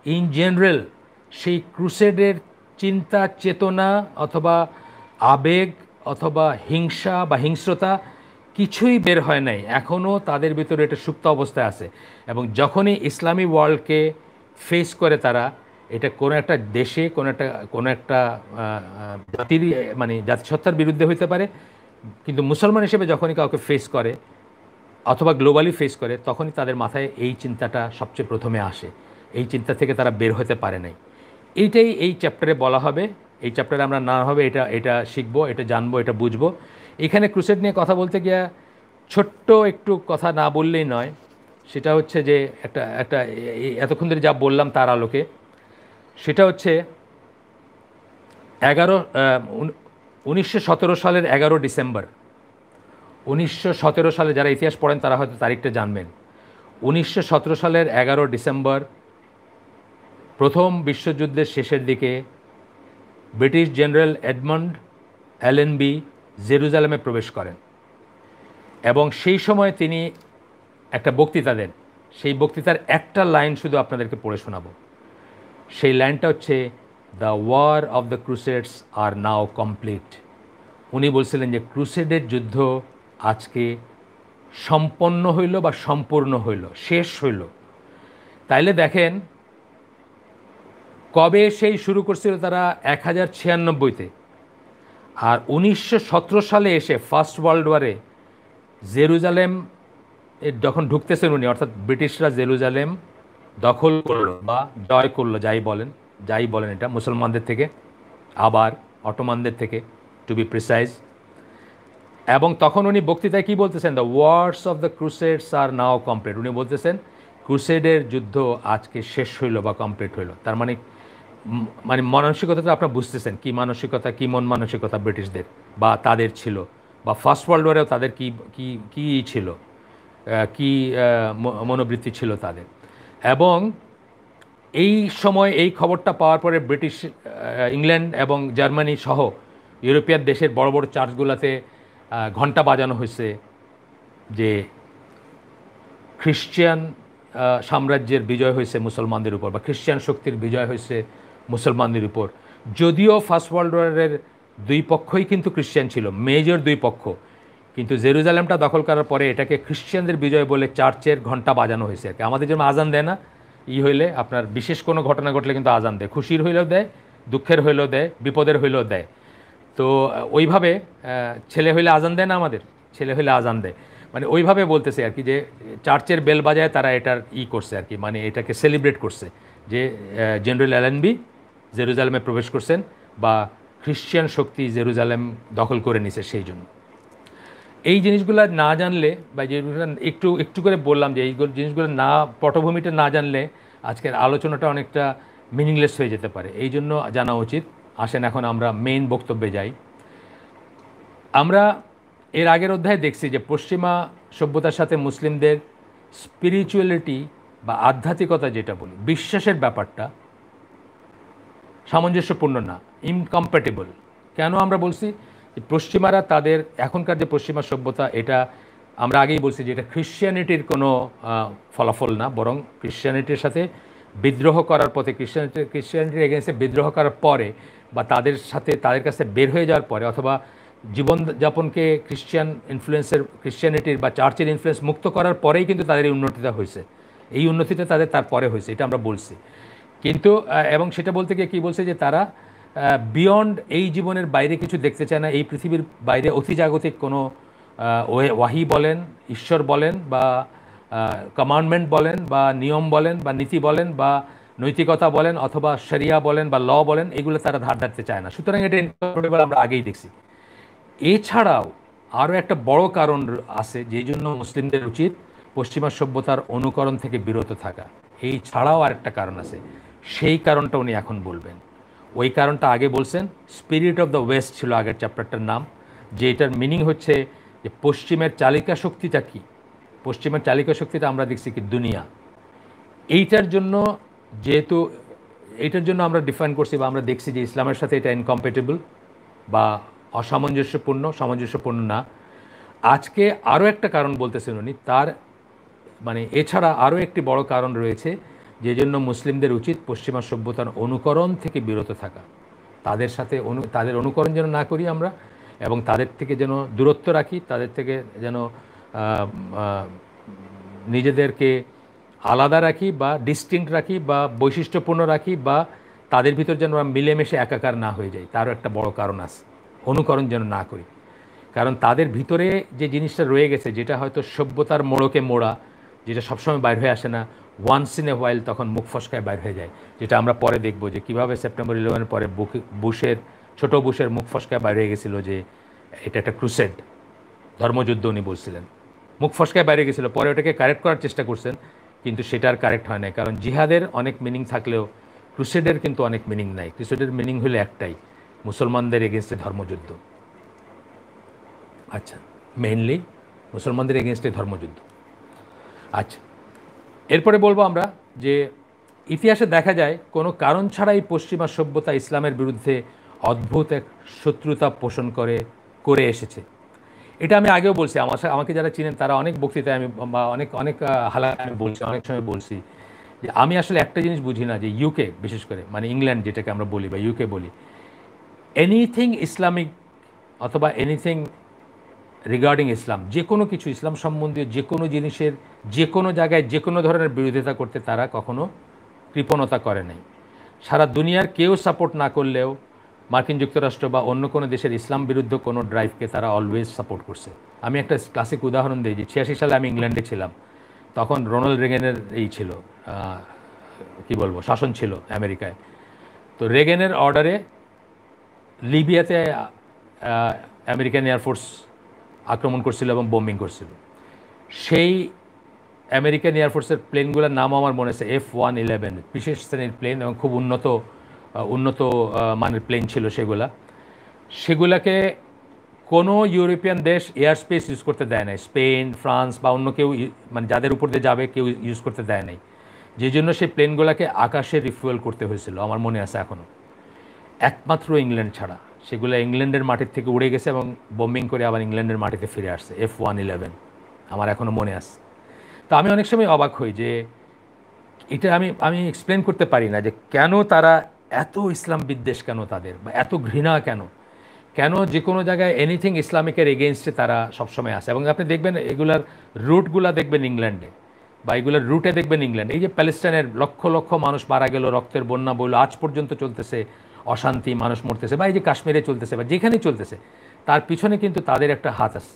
ইন জেনারেল সেই ক্রুসেডের চিন্তা, চেতনা, অথবা আবেগ, অথবা হিংসা বা হিংস্রতা কিছুই বের হয় নাই। এখনও তাদের ভিতরে এটা সুপ্ত অবস্থায় আছে। এবং যখনই ইসলামী ওয়ার্ল্ডকে ফেস করে তারা, এটা কোনো একটা দেশে, কোনো একটা জাতির মানে জাতিসত্তার বিরুদ্ধে হইতে পারে, কিন্তু মুসলমান হিসেবে যখনই কাউকে ফেস করে অথবা গ্লোবালি ফেস করে, তখনই তাদের মাথায় এই চিন্তাটা সবচেয়ে প্রথমে আসে। এই চিন্তা থেকে তারা বের হতে পারে নাই। এইটাই এই চ্যাপ্টারে বলা হবে। এই চ্যাপ্টারে আমরা নানাভাবে এটা শিখবো, এটা জানবো, এটা বুঝবো। এখানে ক্রুসেড নিয়ে কথা বলতে গিয়ে ছোট্ট একটু কথা না বললেই নয়। সেটা হচ্ছে যে একটা এতক্ষণ ধরে যা বললাম তার আলোকে, সেটা হচ্ছে 1917 সালের 11 ডিসেম্বর। 1917 সালে যারা ইতিহাস পড়েন তারা হয়তো তারিখটা জানবেন। 1917 সালের 11 ডিসেম্বর, প্রথম বিশ্বযুদ্ধের শেষের দিকে, ব্রিটিশ জেনারেল এডমন্ড অ্যালেনবি জেরুজালেমে প্রবেশ করেন, এবং সেই সময় তিনি একটা বক্তৃতা দেন। সেই বক্তৃতার একটা লাইন শুধু আপনাদেরকে পড়ে শোনাবো। সেই লাইনটা হচ্ছে, the war of the crusades are now complete. উনি বলছিলেন যে ক্রুসেডের যুদ্ধ আজকে সম্পন্ন হইল বা সম্পূর্ণ হইল, শেষ হইল। তাইলে দেখেন কবে সেই শুরু করছিল তারা, 1096-তে। আর 1917 সালে এসে ফার্স্ট ওয়ার্ল্ড ওয়ারে জেরুজালেম যখন ঢুকতেছেন উনি, অর্থাৎ ব্রিটিশরা জেরুজালেম দখল করলো বা জয় করলো, যাই বলেন এটা মুসলমানদের থেকে, আবার অটোমানদের থেকে টু বি প্রিসাইজ। এবং তখন উনি বক্তৃতায় কী বলতেছেন, the wars of the crusades are now complete. উনি বলতেছেন ক্রুসেডের যুদ্ধ আজকে শেষ হইল বা কমপ্লিট হইল। তার মানে মানে মানসিকতাটা আপনারা বুঝতেছেন কী মানসিকতা, কী মন মানসিকতা ব্রিটিশদের বা তাদের ছিল, বা ফার্স্ট ওয়ার্ল্ড ওয়ারেও তাদের কী কী কী ছিল, কী মনোবৃত্তি ছিল তাদের। এবং এই সময় এই খবরটা পাওয়ার পরে ব্রিটিশ, ইংল্যান্ড এবং জার্মানি সহ ইউরোপিয়ান দেশের বড় বড় চার্চগুলোতে ঘণ্টা বাজানো হয়েছে যে খ্রিশ্চান সাম্রাজ্যের বিজয় হয়েছে মুসলমানদের উপর, বা খ্রিশ্চান শক্তির বিজয় হয়েছে মুসলমানদের উপর। যদিও ফার্স্ট ওয়ার্ল্ড ওয়ারের দুই পক্ষই কিন্তু খ্রিশ্চান ছিল, মেজর দুই পক্ষ, কিন্তু জেরুজালেমটা দখল করার পরে এটাকে খ্রিশ্চানদের বিজয় বলে চার্চের ঘণ্টা বাজানো হয়েছে আর কি। আমাদের যেমন আজান দেয় না, হইলে আপনার বিশেষ কোনো ঘটনা ঘটলে কিন্তু আজান দেয়, খুশির হইলেও দেয়, দুঃখের হইলেও দেয়, বিপদের হইলেও দেয়। তো ওইভাবে ছেলে হইলে আজান দেয় না, আমাদের ছেলে হইলে আজান দেয়, মানে ওইভাবে বলতেছে আর কি, যে চার্চের বেল বাজায় তারা এটার করছে আর কি, মানে এটাকে সেলিব্রেট করছে যে জেনারেল অ্যালেনবি জেরুজালেমে প্রবেশ করছেন, বা খ্রিশ্চান শক্তি জেরুজালেম দখল করে নিছে। সেই জন্য এই জিনিসগুলো না জানলে, বা যেগুলো একটু একটু করে বললাম যে এই জিনিসগুলো না, পটভূমিটা না জানলে আজকের আলোচনাটা অনেকটা মিনিংলেস হয়ে যেতে পারে, এই জন্য জানা উচিত। আসেন এখন আমরা মেইন বক্তব্যে যাই। আমরা এর আগের অধ্যায়ে দেখছি যে পশ্চিমা সভ্যতার সাথে মুসলিমদের স্পিরিচুয়ালিটি বা আধ্যাত্মিকতা, যেটা বলি বিশ্বাসের ব্যাপারটা, সামঞ্জস্যপূর্ণ না, ইনকম্প্যাটেবল। কেন আমরা বলছি যে পশ্চিমারা তাদের এখনকার যে পশ্চিমা সভ্যতা, এটা আমরা আগেই বলছি যে এটা খ্রিশ্চিয়ানিটির কোনো ফলাফল না, বরং খ্রিশ্চিয়ানিটির সাথে বিদ্রোহ করার পথে, খ্রিশ্চিয়ানিটির এগেনস্টে বিদ্রোহ করার পরে, বা তাদের সাথে তাদের কাছে বের হয়ে যাওয়ার পরে, অথবা জীবনযাপনকে খ্রিশ্চিয়ানিটির বা চার্চের ইনফ্লুয়েন্স মুক্ত করার পরেই কিন্তু তাদের এই উন্নতিটা হয়েছে। এই উন্নতিটা তাদের তারপরে হয়েছে, এটা আমরা বলছি। কিন্তু এবং সেটা বলতে গিয়ে কী বলছে, যে তারা বিয়ন্ড এই জীবনের বাইরে কিছু দেখতে চায় না, এই পৃথিবীর বাইরে অতিজাগতিক কোনো ওয়াহি বলেন, ঈশ্বর বলেন, বা কমান্ডমেন্ট বলেন, বা নিয়ম বলেন, বা নীতি বলেন, বা নৈতিকতা বলেন, অথবা শরিয়া বলেন, বা ল বলেন, এগুলো তারা ধার ধারতে চায় না। সুতরাং এটা ইনকম্প্যাটেবল, আমরা আগেই দেখছি। এছাড়াও আরও একটা বড় কারণ আছে, যেই জন্য মুসলিমদের উচিত পশ্চিমা সভ্যতার অনুকরণ থেকে বিরত থাকা। এই ছাড়াও আরেকটা কারণ আছে, সেই কারণটা উনি এখন বলবেন। ওই কারণটা আগে বলছেন, স্পিরিট অফ দ্য ওয়েস্ট ছিল আগের চ্যাপ্টারটার নাম, যে এটার মিনিং হচ্ছে যে পশ্চিমের চালিকা শক্তিটা কী। পশ্চিমের চালিকা শক্তিটা আমরা দেখছি কি দুনিয়া। এইটার জন্য যেহেতু এইটার জন্য আমরা ডিফাইন করছি, বা আমরা দেখছি যে ইসলামের সাথে এটা ইনকম্প্যাটেবল বা সামঞ্জস্যপূর্ণ না। আজকে আরও একটা কারণ বলতেছেন উনি, তার মানে এছাড়া আরও একটি বড় কারণ রয়েছে, যে জন্য মুসলিমদের উচিত পশ্চিমা সভ্যতার অনুকরণ থেকে বিরত থাকা। তাদের সাথে তাদের অনুকরণ যেন না করি আমরা, এবং তাদের থেকে যেন দূরত্ব রাখি, তাদের থেকে যেন নিজেদেরকে আলাদা রাখি, বা ডিস্টিংক্ট রাখি, বা বৈশিষ্ট্যপূর্ণ রাখি, বা তাদের ভিতর যেন আমরা মিলেমিশে একাকার না হয়ে যাই। তারও একটা বড় কারণ আছে, অনুকরণ যেন না করি। কারণ তাদের ভিতরে যে জিনিসটা রয়ে গেছে, যেটা হয়তো সভ্যতার মোড়কে মোড়া, যেটা সবসময় বাইর হয়ে আসে না, ওয়ান্স ইন এ হোয়াইল তখন মুখ ফসকায় বাইর হয়ে যায়, যেটা আমরা পরে দেখব যে কীভাবে সেপ্টেম্বর 11 পরে ছোট বুশের মুখ ফসকায় বাইর হয়ে গেছিলো যে এটা একটা ক্রুসেড, ধর্মযুদ্ধ উনি বলছিলেন, মুখ ফসকায় বাইরে গেছিলো। পরে ওটাকে কারেক্ট করার চেষ্টা করছেন, কিন্তু সেটা আর কারেক্ট হয় না, কারণ জিহাদের অনেক মিনিং থাকলেও ক্রুসেডের কিন্তু অনেক মিনিং নাই। ক্রুসেডের মিনিং হলো একটাই, মুসলমানদের এগেনস্টে ধর্মযুদ্ধ। আচ্ছা, মেইনলি মুসলমানদের এগেনস্টে ধর্মযুদ্ধ। আচ্ছা, এরপরে বলবো আমরা যে ইতিহাসে দেখা যায় কোনো কারণ ছাড়াই পশ্চিমা সভ্যতা ইসলামের বিরুদ্ধে অদ্ভুত এক শত্রুতা পোষণ করে এসেছে। এটা আমি আগেও বলছি, আমাকে যারা চিনেন তারা অনেক বক্তৃতায় আমি বা অনেক হালায় আমি বলছি, অনেক সময় বলছি যে আমি আসলে একটা জিনিস বুঝি না, যে ইউকে বিশেষ করে, মানে ইংল্যান্ড যেটাকে আমরা বলি বা ইউকে বলি, এনিথিং ইসলামিক অথবা এনিথিং রিগার্ডিং ইসলাম, যে কোনো কিছু ইসলাম সম্বন্ধীয় যে কোনো জিনিসের যে কোনো জায়গায় যে কোনো ধরনের বিরোধিতা করতে তারা কখনো কৃপণতা করে নাই। সারা দুনিয়ার কেউ সাপোর্ট না করলেও মার্কিন যুক্তরাষ্ট্র বা অন্য কোনো দেশের ইসলাম বিরুদ্ধ কোনো ড্রাইভকে তারা অলওয়েজ সাপোর্ট করছে। আমি একটা ক্লাসিক উদাহরণ দিই যে 86 সালে আমি ইংল্যান্ডে ছিলাম, তখন রোনাল্ড রেগানের এই ছিল কি বলবো শাসন ছিল আমেরিকায়। তো রেগানের অর্ডারে লিবিয়াতে আমেরিকান এয়ারফোর্স আক্রমণ করছিল এবং বোম্বিং করছিল। সেই আমেরিকান এয়ারফোর্সের প্লেনগুলোর নাম আমার মনে আছে F-111, বিশেষ শ্রেণীর প্লেন এবং খুব উন্নত মানের প্লেন ছিল সেগুলাকে কোনো ইউরোপিয়ান দেশ এয়ার স্পেস ইউজ করতে দেয় নাই। স্পেন, ফ্রান্স বা অন্য কেউ মানে যাদের উপর দিয়ে যাবে কেউ ইউজ করতে দেয় নাই, যে জন্য সেই প্লেনগুলোকে আকাশে রিফুয়েল করতে হয়েছিল, আমার মনে আছে এখনও। একমাত্র ইংল্যান্ড ছাড়া সেগুলো ইংল্যান্ডের মাটির থেকে উড়ে গেছে এবং বোম্বিং করে আবার ইংল্যান্ডের মাটিতে ফিরে আসছে F-111, আমার এখনও মনে আছে। তো আমি অনেক সময় অবাক হই যে এটা আমি এক্সপ্লেন করতে পারি না যে কেন তারা এত ইসলাম বিদ্বেষ, কেন তাদের বা এত ঘৃণা, কেন যে কোনো জায়গায় এনিথিং ইসলামিকের এগেনস্টে তারা সবসময় আসে। এবং আপনি দেখবেন এগুলার রুটগুলো দেখবেন ইংল্যান্ডে, বা এগুলোর রুটে দেখবেন ইংল্যান্ড। এই যে প্যালেস্টাইনের লক্ষ লক্ষ মানুষ মারা গেল, রক্তের বন্যা বলল, আজ পর্যন্ত চলতেছে অশান্তি, মানুষ মরতেছে, বা এই যে কাশ্মীরে চলতেছে বা যেখানেই চলতেছে, তার পিছনে কিন্তু তাদের একটা হাত আছে।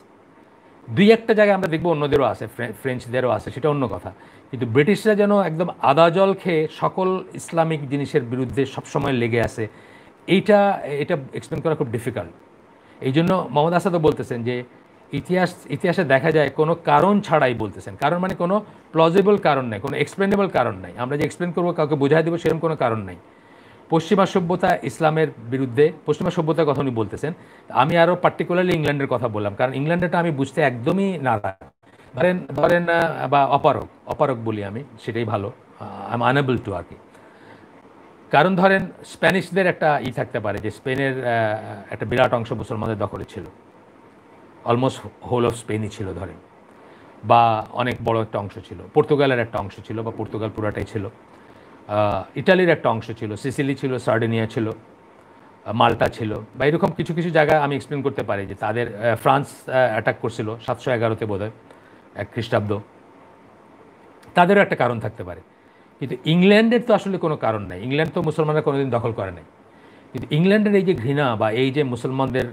দুই একটা জায়গায় আমরা দেখবো অন্যদেরও আছে, ফ্রেঞ্চদেরও আছে, সেটা অন্য কথা। কিন্তু ব্রিটিশরা যেন একদম আদা জল খেয়ে সকল ইসলামিক জিনিসের বিরুদ্ধে সবসময় লেগে আছে, এটা এক্সপ্লেন করা খুব ডিফিকাল্ট। এই জন্য মোহাম্মদ আসাদও বলতেছেন যে ইতিহাসে দেখা যায় কোনো কারণ ছাড়াই বলতেছেন, কারণ মানে কোনো প্লজিবল কারণ নাই, কোনো এক্সপ্লেনেবল কারণ নাই, আমরা যে এক্সপ্লেন করবো কাউকে বোঝাই দেবো সেরকম কোনো কারণ নাই। পশ্চিমা সভ্যতা ইসলামের বিরুদ্ধে, পশ্চিমা সভ্যতার কথা উনি বলতেছেন। আমি আরও পার্টিকুলারলি ইংল্যান্ডের কথা বললাম, কারণ ইংল্যান্ডটা আমি বুঝতে একদমই নারাজ। ধরেন বা অপারক বলি আমি, সেটাই ভালো, আই এম আনএবল টু আর কি। কারণ ধরেন স্প্যানিশদের একটা থাকতে পারে যে স্পেনের একটা বিরাট অংশ মুসলমানদের দখলে ছিল, অলমোস্ট হোল অফ স্পেনই ছিল ধরেন, বা অনেক বড় একটা অংশ ছিল, পর্তুগালের একটা অংশ ছিল বা পর্তুগাল পুরাটাই ছিল, ইটালির একটা অংশ ছিল, সিসিলি ছিল, সার্ডেনিয়া ছিল, মাল্টা ছিল, বা এরকম কিছু কিছু জায়গা আমি এক্সপ্লেন করতে পারি যে তাদের ফ্রান্স অ্যাটাক করছিল 711-তে বোধহয়, খ্রিস্টাব্দ, তাদেরও একটা কারণ থাকতে পারে। কিন্তু ইংল্যান্ডের তো আসলে কোনো কারণ নাই, ইংল্যান্ড তো মুসলমানরা কোনোদিন দখল করে নাই। কিন্তু ইংল্যান্ডের এই যে ঘৃণা বা এই যে মুসলমানদের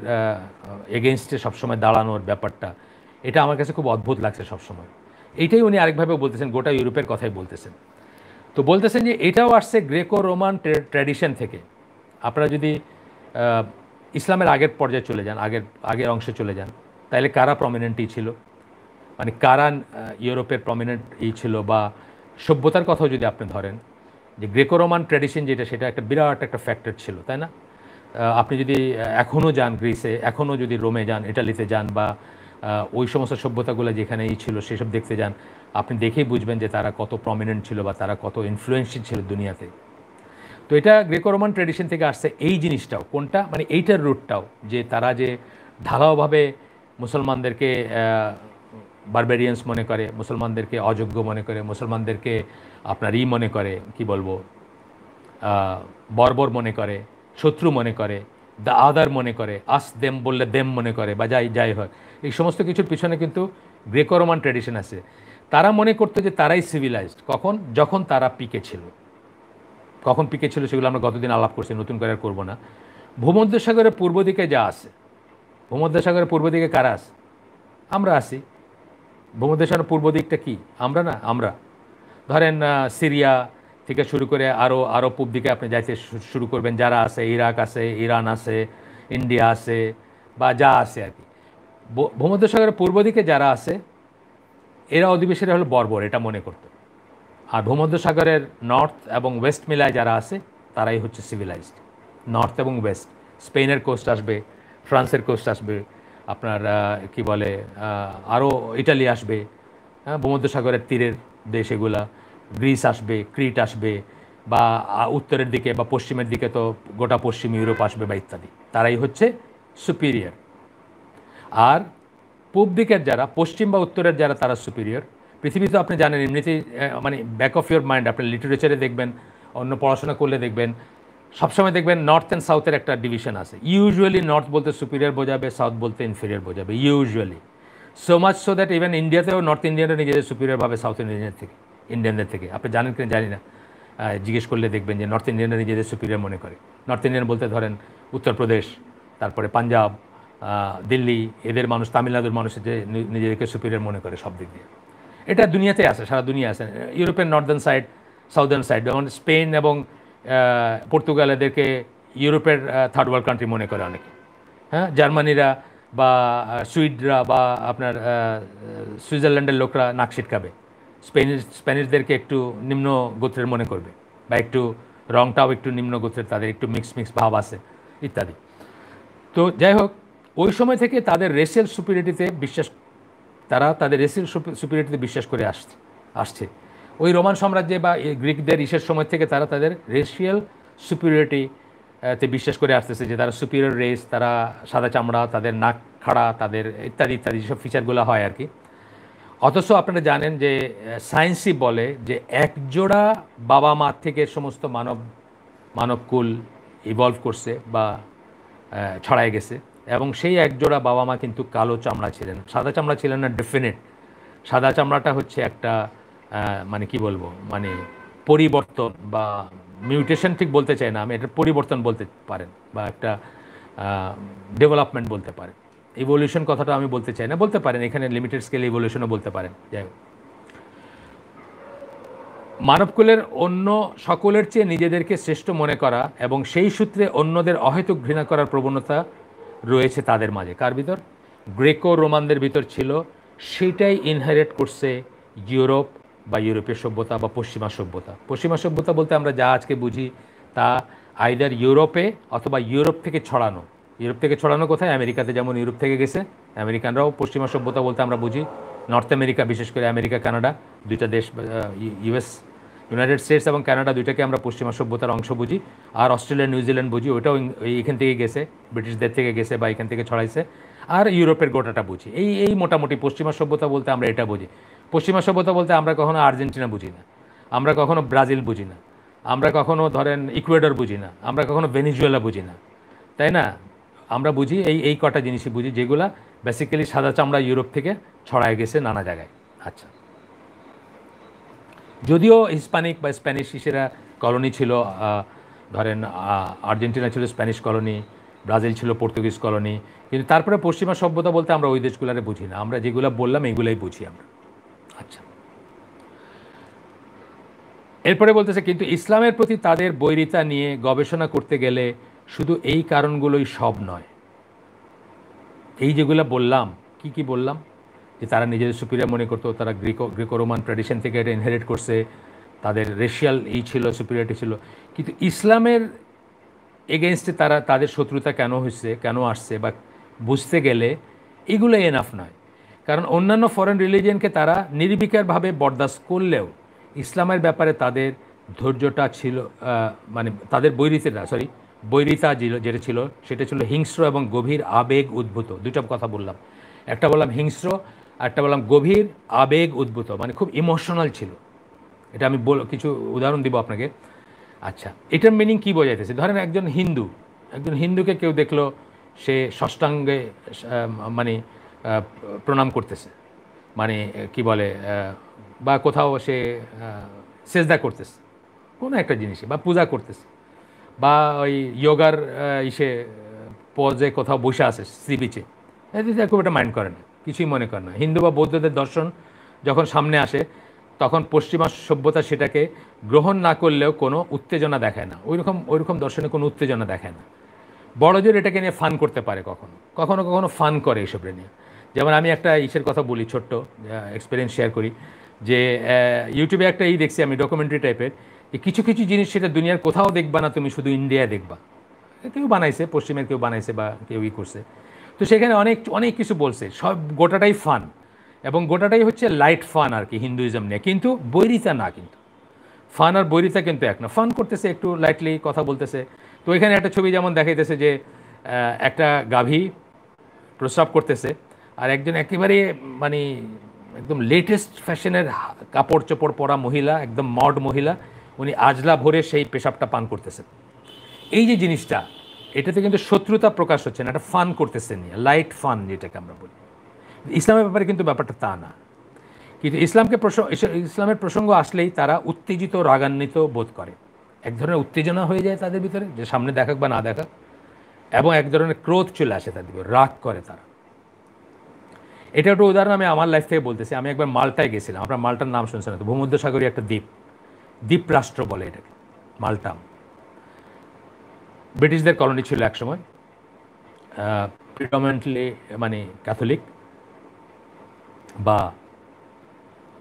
এগেনস্টে সবসময় দাঁড়ানোর ব্যাপারটা, এটা আমার কাছে খুব অদ্ভুত লাগছে সবসময়। এইটাই উনি আরেকভাবেও বলতেছেন, গোটা ইউরোপের কথাই বলতেছেন। তো বলতেছেন যে এটাও আসছে গ্রেকো রোমান ট্র্যাডিশন থেকে। আপনারা যদি ইসলামের আগের পর্যায়ে চলে যান, আগের অংশে চলে যান, তাহলে কারা প্রমিনেন্টই ছিল, মানে কারা ইউরোপের প্রমিনেন্ট ছিল, বা সভ্যতার কথাও যদি আপনি ধরেন, যে গ্রেকো রোমান ট্র্যাডিশন যেটা, সেটা একটা বিরাট একটা ফ্যাক্টর ছিল, তাই না? আপনি যদি এখনও যান গ্রিসে, এখনও যদি রোমে যান, ইটালিতে যান, বা ওই সমস্ত সভ্যতাগুলো যেখানে ছিল সেসব দেখতে যান, আপনি দেখেই বুঝবেন যে তারা কত প্রমিনেন্ট ছিল বা তারা কত ইনফ্লুয়েন্সিয়াল ছিল দুনিয়াতে। তো এটা গ্রেকো রোমান ট্র্যাডিশন থেকে আসছে। এই জিনিসটাও কোনটা, মানে এইটার রুটটাও, যে তারা যে ঢালাওভাবে মুসলমানদেরকে বারবেরিয়ান্স মনে করে, মুসলমানদেরকে অযোগ্য মনে করে, মুসলমানদেরকে আপনার মনে করে, কি বলবো, বর্বর মনে করে, শত্রু মনে করে, দ্য আদার মনে করে, আস দেম বললে দেম মনে করে, বা যাই হয়, এই সমস্ত কিছুর পিছনে কিন্তু গ্রেকো রোমান ট্র্যাডিশন আছে। তারা মনে করতো যে তারাই সিভিলাইজড, যখন তারা পিকে ছিল। কখন পিকে ছিল সেগুলো আমরা গতদিন আলাপ করছি, নতুন করে আর করবো না। ভূমধ্যসাগরের পূর্ব দিকে যা আছে, ভূমধ্যসাগরের পূর্ব দিকে কারা আছে? আমরা আছি। ভূমধ্যসাগরের পূর্ব দিকটা কি? আমরা ধরেন সিরিয়া থেকে শুরু করে আরও পূর্ব দিকে আপনি যাইতে শুরু করবেন, যারা আছে, ইরাক আছে, ইরান আছে, ইন্ডিয়া আছে, বা যা আছে আর কি। ভূমধ্যসাগরের পূর্ব দিকে যারা আছে এরা অধিবাসীরা হলো বর্বর, এটা মনে করতো। আর ভূমধ্যসাগরের নর্থ এবং ওয়েস্ট মিলায় যারা আছে তারাই হচ্ছে সিভিলাইজড। নর্থ এবং ওয়েস্ট, স্পেনের কোস্ট আসবে, ফ্রান্সের কোস্ট আসবে, আপনার কি বলে আরও ইটালি আসবে, হ্যাঁ, ভূমধ্যসাগরের তীরের দেশ এগুলা, গ্রিস আসবে, ক্রিট আসবে, বা উত্তরের দিকে বা পশ্চিমের দিকে তো গোটা পশ্চিম ইউরোপ আসবে বা ইত্যাদি, তারাই হচ্ছে সুপিরিয়র। আর পূব দিকের যারা, পশ্চিম বা উত্তরের যারা, তারা সুপিরিয়র। পৃথিবীতে আপনি জানেন এমনিতেই, মানে ব্যাক অফ ইউর মাইন্ড, আপনি লিটারেচারে দেখবেন, অন্য পড়াশোনা করলে দেখবেন, সবসময় দেখবেন নর্থ অ্যান্ড সাউথের একটা ডিভিশন আছে। ইউজুয়ালি নর্থ বলতে সুপিরিয়র বোঝাবে, সাউথ বলতে ইনফেরিয়র বোঝাবে, usually. So much so that even ইন্ডিয়াতেও নর্থ ইন্ডিয়ানরা নিজেদের সুপিরিয়র ভাবে সাউথ ইন্ডিয়ানদের থেকে। আপনি জানেন কিনা জানি না, জিজ্ঞেস করলে দেখবেন যে নর্থ ইন্ডিয়ানরা নিজেদের সুপিরিয়র মনে করে। নর্থ ইন্ডিয়ান বলতে ধরেন উত্তরপ্রদেশ, তারপরে পাঞ্জাব, দিল্লি, এদের মানুষ, তামিলনাড়ুর মানুষ যে নিজেদেরকে সুপিরিয়র মনে করে সব দিক দিয়ে। এটা দুনিয়াতে আছে, সারা দুনিয়া আছে। ইউরোপের নর্দার্ন সাইড, সাউদার্ন সাইড, যেমন স্পেন এবং পর্তুগাল এদেরকে ইউরোপের থার্ড ওয়ার্ল্ড কান্ট্রি মনে করে অনেকে। হ্যাঁ, জার্মানিরা বা সুইডরা বা আপনার সুইজারল্যান্ডের লোকরা নাক ছিটকাবে, স্প্যানিশদেরকে একটু নিম্ন গোত্রের মনে করবে, বা একটু রংটাও একটু নিম্ন গোত্রের, তাদের একটু মিক্স ভাব আছে ইত্যাদি। তো যাই হোক, ওই সময় থেকে তাদের রেসিয়াল সুপিরিয়রিটিতে বিশ্বাস, তারা তাদের রেসিয়াল সুপিরিয়রিটিতে বিশ্বাস করে আসছে। ওই রোমান সাম্রাজ্যে বা গ্রিকদের ইসের সময় থেকে তারা তাদের রেসিয়াল সুপিরিয়রিটিতে বিশ্বাস করে আসতেছে, যে তারা সুপিরিয়র রেস, তারা সাদা চামড়া, তাদের নাক খাড়া, তাদের ইত্যাদি ইত্যাদি যেসব ফিচারগুলো হয় আর কি। অথচ আপনারা জানেন যে সায়েন্সই বলে যে একজোড়া বাবা মা থেকে সমস্ত মানবকুল ইভলভ করছে বা ছড়ায় গেছে, এবং সেই একজোড়া বাবা মা কিন্তু কালো চামড়া ছিলেন, সাদা চামড়া ছিলেন না। ডেফিনেট সাদা চামড়াটা হচ্ছে একটা মানে কি বলবো, মানে পরিবর্তন বা মিউটেশন ঠিক বলতে চাই না আমি, এটা পরিবর্তন বলতে পারেন, বা একটা ডেভেলপমেন্ট বলতে পারেন। ইভলিউশন কথাটা আমি বলতে চাই না, বলতে পারেন, এখানে লিমিটেড স্কেল ইভলিউশনও বলতে পারেন। যাই হোক, মানবকুলের অন্য সকলের চেয়ে নিজেদেরকে শ্রেষ্ঠ মনে করা এবং সেই সূত্রে অন্যদের অহেতুক ঘৃণা করার প্রবণতা রয়েছে তাদের মাঝে। কার ভিতর? গ্রেকো রোমানদের ভিতর ছিল। সেটাই ইনহেরিট করছে ইউরোপ বা ইউরোপীয় সভ্যতা বা পশ্চিমা সভ্যতা। পশ্চিমা সভ্যতা বলতে আমরা যা আজকে বুঝি তা আইদার ইউরোপে অথবা ইউরোপ থেকে ছড়ানো। ইউরোপ থেকে ছড়ানো কোথায়? আমেরিকাতে যেমন ইউরোপ থেকে গেছে, আমেরিকানরাও পশ্চিমা সভ্যতা বলতে আমরা বুঝি নর্থ আমেরিকা, বিশেষ করে আমেরিকা কানাডা দুইটা দেশ, ইউনাইটেড স্টেটস এবং কানাডা দুইটাকে আমরা পশ্চিমা সভ্যতার অংশ বুঝি। আর অস্ট্রেলিয়া, নিউজিল্যান্ড বুঝি, ওটাও এখান থেকে গেছে, ব্রিটিশদের থেকে গেছে বা এখান থেকে ছড়াইছে। আর ইউরোপের গোটাটা বুঝি। এই মোটামুটি পশ্চিমা সভ্যতা বলতে আমরা এটা বুঝি। পশ্চিমা সভ্যতা বলতে আমরা কখনো আর্জেন্টিনা বুঝি না, আমরা কখনো ব্রাজিল বুঝি না, আমরা কখনো ধরেন ইকুয়েডর বুঝি না, আমরা কখনো ভেনিজুয়েলা বুঝি না, তাই না? আমরা বুঝি এই কটা জিনিসই বুঝি, যেগুলা বেসিক্যালি সাদা চামড়া ইউরোপ থেকে ছড়ায় গেছে নানা জায়গায়। আচ্ছা, যদিও হিসপ্যানিক বা স্প্যানিশ ইসেরা কলোনি ছিল, ধরেন আর্জেন্টিনা ছিল স্প্যানিশ কলোনি, ব্রাজিল ছিল পর্তুগিজ কলোনি, কিন্তু তারপরে পশ্চিমা সভ্যতা বলতে আমরা ওই দেশগুলারে বুঝি না, আমরা যেগুলো বললাম এইগুলাই বুঝি আমরা। আচ্ছা, এরপরে বলতেছে কিন্তু ইসলামের প্রতি তাদের বৈরিতা নিয়ে গবেষণা করতে গেলে শুধু এই কারণগুলোই সব নয়। এই যেগুলো বললাম, কি বললাম, যে তারা নিজেদের সুপিরিয়র মনে করতো, তারা গ্রিকো রোমান ট্র্যাডিশন থেকে এটা ইনহেরিট করছে, তাদের রেশিয়াল ছিল, সুপিরিয়রিটি ছিল, কিন্তু ইসলামের এগেনস্টে তাদের শত্রুতা কেন হয়েছে, কেন আসছে, বা বুঝতে গেলে এগুলো এনাফ নয়। কারণ অন্যান্য ফরেন রিলিজিয়নকে তারা নির্বিকারভাবে বরদাস্ত করলেও ইসলামের ব্যাপারে তাদের ধৈর্যটা ছিল, মানে তাদের বৈরিতা যেটা ছিল সেটা ছিল হিংস্র এবং গভীর আবেগ উদ্ভূত। দুটো কথা বললাম, একটা বললাম হিংস্র, একটা বললাম গভীর আবেগ উদ্ভূত, মানে খুব ইমোশনাল ছিল। এটা আমি কিছু উদাহরণ দিব আপনাকে। আচ্ছা, এটার মিনিং কী বোঝাইতেছে? ধরেন একজন হিন্দুকে কেউ দেখলো সে ষষ্ঠাঙ্গে মানে প্রণাম করতেছে, মানে কি বলে, বা কোথাও সে সেজদা করতেছে কোনো একটা জিনিসে, বা পূজা করতেছে, বা ওই যোগার পজে কোথাও বসে আছে সি বিচে, এদিকে খুব একটা মাইন্ড করে না, কিছুই মনে করে না। হিন্দু বা বৌদ্ধদের দর্শন যখন সামনে আসে তখন পশ্চিমা সভ্যতা সেটাকে গ্রহণ না করলেও কোনো উত্তেজনা দেখায় না, ওইরকম দর্শনে কোনো উত্তেজনা দেখায় না। বড়জোর এটাকে নিয়ে ফান করতে পারে, কখনো ফান করে এইসব নিয়ে। যেমন আমি একটা কথা বলি, ছোট্ট এক্সপিরিয়েন্স শেয়ার করি, যে ইউটিউবে একটা দেখছি আমি, ডকুমেন্টারি টাইপের, যে কিছু জিনিস সেটা দুনিয়ার কোথাও দেখবা না তুমি, শুধু ইন্ডিয়ায় দেখবা। কেউ বানাইছে, পশ্চিমের কেউ বানাইছে বা কেউ করছে, তো সেখানে অনেক কিছু বলছে, সব গোটাটাই ফান, এবং গোটাটাই হচ্ছে লাইট ফান আর কি হিন্দুইজম নিয়ে, কিন্তু বৈরিতা না। কিন্তু ফান আর বৈরিতা কিন্তু এক না। ফান করতেছে, একটু লাইটলি কথা বলতেছে। তো এখানে একটা ছবি যেমন দেখাইতেছে যে একটা গাভী প্রস্রাব করতেছে, আর একজন একেবারে মানে একদম লেটেস্ট ফ্যাশনের কাপড় চোপড় পরা মহিলা, একদম মড মহিলা, উনি আজলা ভরে সেই পেশাবটা পান করতেছেন। এই যে জিনিসটা, এটাতে কিন্তু শত্রুতা প্রকাশ হচ্ছে না, একটা ফান করতেছে নিয়ে, লাইট ফান যেটাকে আমরা বলি। ইসলামের ব্যাপারে কিন্তু ব্যাপারটা তা না। কিন্তু ইসলামের প্রসঙ্গ আসলেই তারা উত্তেজিত রাগান্বিত বোধ করে, এক ধরনের উত্তেজনা হয়ে যায় তাদের ভিতরে, যে সামনে দেখাক বা না দেখাক, এবং এক ধরনের ক্রোধ চলে আসে তাদের ভিতরে, রাগ করে তারা। এটা একটা উদাহরণ আমি আমার লাইফ থেকে বলতেছি। আমি একবার মাল্টায় গেছিলাম, আপনার মাল্টার নাম শুনছেন না তো? ভূমধ্যসাগরীয় একটা দ্বীপ রাষ্ট্র বলে এটাকে মাল্টা। ব্রিটিশদের কলোনি ছিল একসময়, প্রিডমিনেন্টলি মানে ক্যাথলিক বা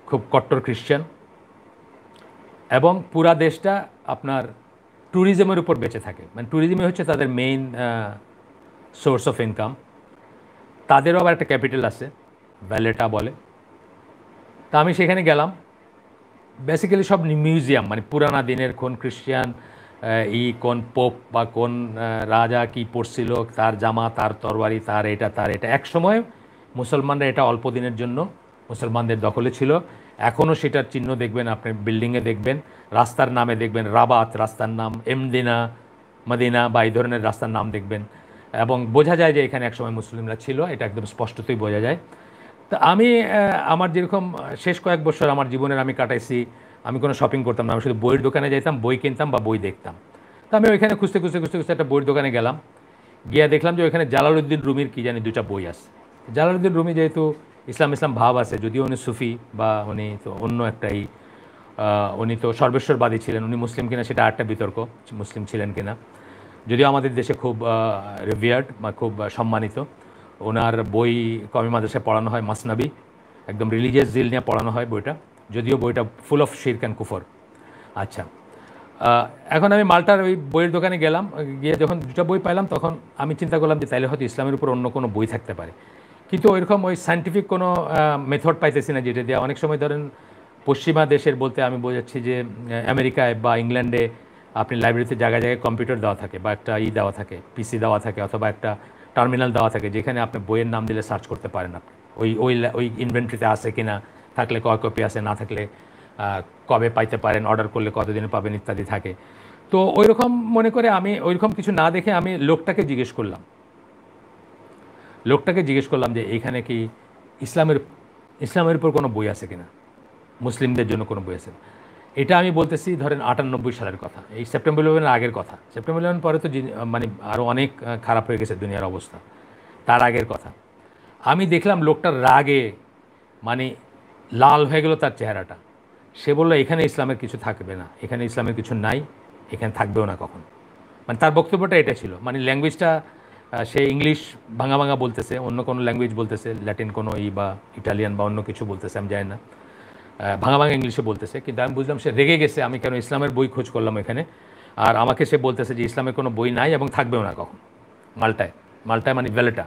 খুব কট্টর খ্রিশ্চান, এবং পুরা দেশটা আপনার ট্যুরিজমের উপর বেঁচে থাকে, মানে ট্যুরিজমই হচ্ছে তাদের মেইন সোর্স অফ ইনকাম। তাদেরও আবার একটা ক্যাপিটাল আছে, ভ্যালেটা বলে। তা আমি সেখানে গেলাম, বেসিক্যালি সব মিউজিয়াম, মানে পুরানা দিনের কোন খ্রিশ্চান কোন পোপ বা কোন রাজা কি পড়ছিল, তার জামা, তার তরবারি, তার এটা। এক সময় মুসলমানরা এটা অল্প দিনের জন্য মুসলমানদের দখলে ছিল। এখনও সেটার চিহ্ন দেখবেন, আপনি বিল্ডিংয়ে দেখবেন, রাস্তার নামে দেখবেন রাবাত রাস্তার নাম, এমদিনা, মদিনা বা এই ধরনের রাস্তার নাম দেখবেন, এবং বোঝা যায় যে এখানে একসময় মুসলিমরা ছিল, এটা একদম স্পষ্টতই বোঝা যায়। তো আমি আমার যেরকম শেষ কয়েক বছর আমার জীবনের আমি কাটাইছি, আমি কোনো শপিং করতাম না, আমি শুধু বইয়ের দোকানে যাইতাম, বই কিনতাম বা বই দেখতাম। তো আমি ওইখানে খুঁজতে একটা বইয়ের দোকানে গেলাম, গিয়ে দেখলাম যে ওইখানে জালালউদ্দিন রুমির কি জানি 2টা বই আছে। জালালউদ্দিন রুমি যেহেতু ইসলাম ভাব আছে, যদিও উনি সুফি বা উনি তো অন্য একটাই, উনি তো সর্বেশ্বরবাদী ছিলেন, উনি মুসলিম কিনা সেটা আরেকটা বিতর্ক, মুসলিম ছিলেন কিনা, যদিও আমাদের দেশে খুব রিভিয়ার্ড বা খুব সম্মানিত। ওনার বই কওমি মাদ্রাসায় পড়ানো হয়, মাসনাবি, একদম রিলিজিয়াস জিল নিয়ে পড়ানো হয় বইটা, যদিও বইটা ফুল অফ শিরক অ্যান্ড কুফর। আচ্ছা, এখন আমি মাল্টার ওই বইয়ের দোকানে গেলাম, গিয়ে যখন 2টা বই পাইলাম তখন আমি চিন্তা করলাম যে তাইলে হয়তো ইসলামের উপর অন্য কোনো বই থাকতে পারে, কিন্তু ওইরকম ওই সায়েন্টিফিক কোনো মেথড পাইতেছি না যেটা দিয়ে। অনেক সময় ধরেন পশ্চিমা দেশের বলতে আমি বোঝাচ্ছি যে আমেরিকায় বা ইংল্যান্ডে আপনি লাইব্রেরিতে জায়গায় জায়গায় কম্পিউটার দেওয়া থাকে বা একটা দেওয়া থাকে, পিসি দেওয়া থাকে, অথবা একটা টার্মিনাল দেওয়া থাকে, যেখানে আপনি বইয়ের নাম দিলে সার্চ করতে পারেন আপনি ওই ইনভেন্টরিতে আছে কি না, থাকলে কয় কপি আছে, না থাকলে কবে পাইতে পারেন, অর্ডার করলে কতদিনে পাবেন ইত্যাদি থাকে। তো ওই রকম মনে করে আমি ওইরকম কিছু না দেখে আমি লোকটাকে জিজ্ঞেস করলাম যে এইখানে কি ইসলামের উপর কোনো বই আছে কিনা, মুসলিমদের জন্য কোনো বই আছে। এটা আমি বলতেছি ধরেন 98 সালের কথা, এই সেপ্টেম্বর 11-এর আগের কথা। সেপ্টেম্বর 11 পরে তো মানে আরও অনেক খারাপ হয়ে গেছে দুনিয়ার অবস্থা, তার আগের কথা। আমি দেখলাম লোকটার রাগে মানে লাল হয়ে গেল তার চেহারাটা। সে বলল এখানে ইসলামের কিছু থাকবে না, এখানে ইসলামের কিছু নাই, এখানে থাকবেও না কখন। মানে তার বক্তব্যটা এটা ছিল, মানে ল্যাঙ্গুয়েজটা সে ইংলিশ ভাঙা ভাঙা বলতেছে, অন্য কোনো ল্যাঙ্গুয়েজ বলতেছে, ল্যাটিন কোনো বা ইটালিয়ান বা অন্য কিছু বলতেছে, আমি জানি না, ভাঙা ভাঙা ইংলিশে বলতেছে। কিন্তু আমি বুঝলাম সে রেগে গেছে, আমি কেন ইসলামের বই খোঁজ করলাম এখানে, আর আমাকে সে বলতেছে যে ইসলামের কোনো বই নাই এবং থাকবেও না কখন মাল্টায় মানে ভ্যালেটা,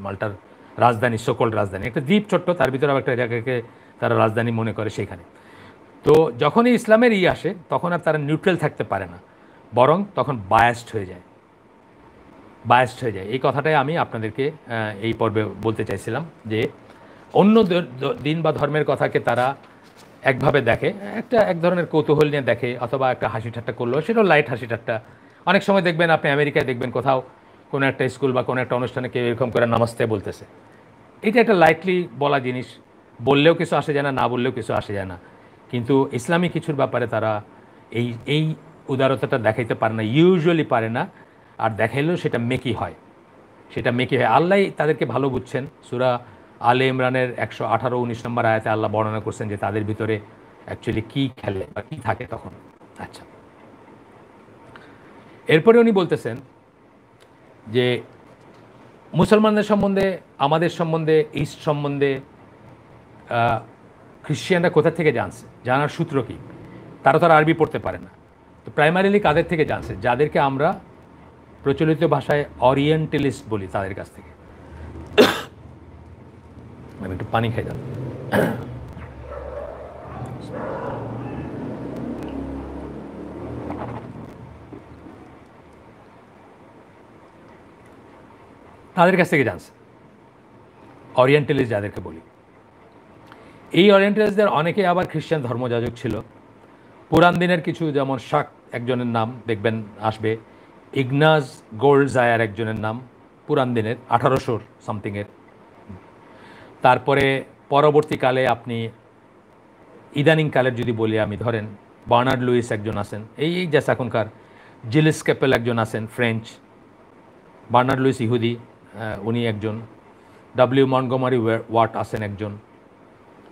মাল্টার রাজধানী, সকল রাজধানী, একটা দ্বীপ ছোট্ট, তার ভিতরে একটা জায়গাকে তারা রাজধানী মনে করে সেখানে। তো যখনই ইসলামের আসে তখন আর তারা নিউট্রাল থাকতে পারে না, বরং তখন বায়াসড হয়ে যায়। এই কথাটাই আমি আপনাদেরকে এই পর্বে বলতে চাইছিলাম, যে অন্য দিন বা ধর্মের কথাকে তারা একভাবে দেখে, এক ধরনের কৌতূহল নিয়ে দেখে, অথবা একটা হাসি ঠাট্টা করলো, সেটাও লাইট হাসি ঠাট্টা। অনেক সময় দেখবেন আপনি আমেরিকায় দেখবেন কোথাও কোনো একটা স্কুল বা কোনো একটা অনুষ্ঠানে কেউ এরকম করে নামাজতে বলতেছে, এটা একটা লাইটলি বলা জিনিস, বললেও কিছু আসে যায় না, না বললেও কিছু আসে যায় না। কিন্তু ইসলামী কিছুর ব্যাপারে তারা এই উদারতাটা দেখাইতে পারে না, ইউজুয়ালি পারে না, আর দেখাইলেও সেটা মেকি হয়। আল্লাহ তাদেরকে ভালো বুঝছেন। সূরা আলে ইমরানের 118-19 নম্বর আয়াতে আল্লাহ বর্ণনা করছেন যে তাদের ভিতরে অ্যাকচুয়ালি কী খেলে বা কী থাকে তখন। আচ্ছা, এরপরে উনি বলতেছেন যে মুসলমানদের সম্বন্ধে, আমাদের সম্বন্ধে, ইস্ট সম্বন্ধে খ্রিশ্চিয়ানরা কোথা থেকে জানার সূত্র কী? তারা আরবি পড়তে পারে না। তো প্রাইমারিলি কাদের থেকে জানছে? যাদেরকে আমরা প্রচলিত ভাষায় অরিয়েন্টালিস্ট বলি, তাদের কাছ থেকে। আমি একটু পানি খাই দাও। তাদের কাছ থেকে জানছে, অরিয়েন্টালিস্ট যাদেরকে বলি। এই অরিয়েন্টালিস্টদের অনেকে আবার খ্রিস্টান ধর্মযাজক ছিল। পুরান দিনের কিছু, যেমন শাক একজনের নাম দেখবেন আসবে, ইগনাজ গোল্ডজায়ার একজনের নাম, পুরান দিনের 1800 সামথিংয়ের। তারপরে পরবর্তীকালে আপনি ইদানিংকালের যদি বলি আমি, ধরেন বার্নার্ড লুইস একজন আছেন, এই জাস্ট এখনকার। জিলিস ক্যাপেল একজন আছেন, ফ্রেঞ্চ। বার্নার্ড লুইস ইহুদি, উনি একজন। ডব্লিউ মন্টগমারি ওয়াট আছেন একজন।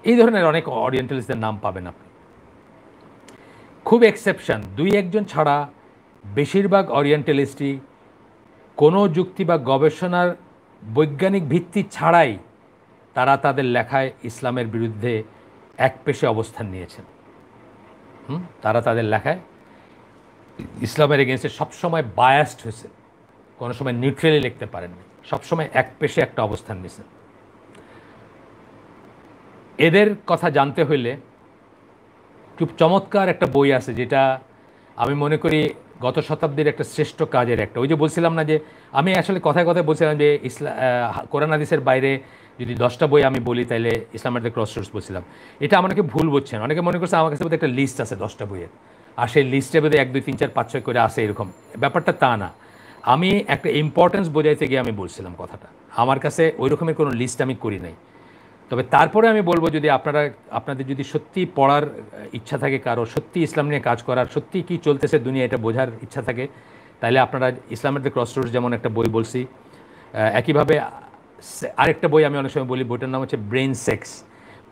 এই ধরনের অনেক অরিয়েন্টালিস্টদের নাম পাবেন আপনি। খুব এক্সেপশন, 2-1 ছাড়া বেশিরভাগ অরিয়েন্টালিস্টই কোনো যুক্তি বা গবেষণার বৈজ্ঞানিক ভিত্তি ছাড়াই তারা তাদের লেখায় ইসলামের বিরুদ্ধে একপেশে অবস্থান নিয়েছেন। তারা তাদের লেখায় ইসলামের এগেনস্টে সবসময় বায়াসড হয়েছে, কোনো সময় নিউট্রালি লিখতে পারেননি, সবসময় একপেশে একটা অবস্থান নিয়েছেন। এদের কথা জানতে হইলে খুব চমৎকার একটা বই আছে, যেটা আমি মনে করি গত শতাব্দীর একটা শ্রেষ্ঠ কাজের একটা। ওই যে বলছিলাম না যে আমি আসলে কথায় কথায় বলছিলাম যে কোরআন হাদিসের বাইরে যদি 10টা বই আমি বলি তাহলে ইসলামের দ্য ক্রসরোডস বলছিলাম। এটা আমাকে ভুল বুঝছেন, অনেকে মনে করছে আমার কাছে বোধহয় একটা লিস্ট আছে 10টা বইয়ের, আর সেই লিস্টে বোধহয় 1, 2, 3, 4, 5, 6 করে আসে, এরকম ব্যাপারটা তা না। আমি একটা ইম্পর্টেন্স বোঝাইতে গিয়ে আমি বলছিলাম কথাটা। আমার কাছে ওই রকমের কোনো লিস্ট আমি করি নাই। তবে তারপরে আমি বলবো, যদি আপনাদের যদি সত্যি পড়ার ইচ্ছা থাকে, কারো সত্যি ইসলাম নিয়ে কাজ করার, সত্যি কী চলতেছে দুনিয়া এটা বোঝার ইচ্ছা থাকে, তাহলে আপনারা ইসলামের দ্য ক্রসরোডস যেমন একটা বই বলছি, একইভাবে আরেকটা বই আমি অনেক সময় বলি, বইটার নাম হচ্ছে brain sex.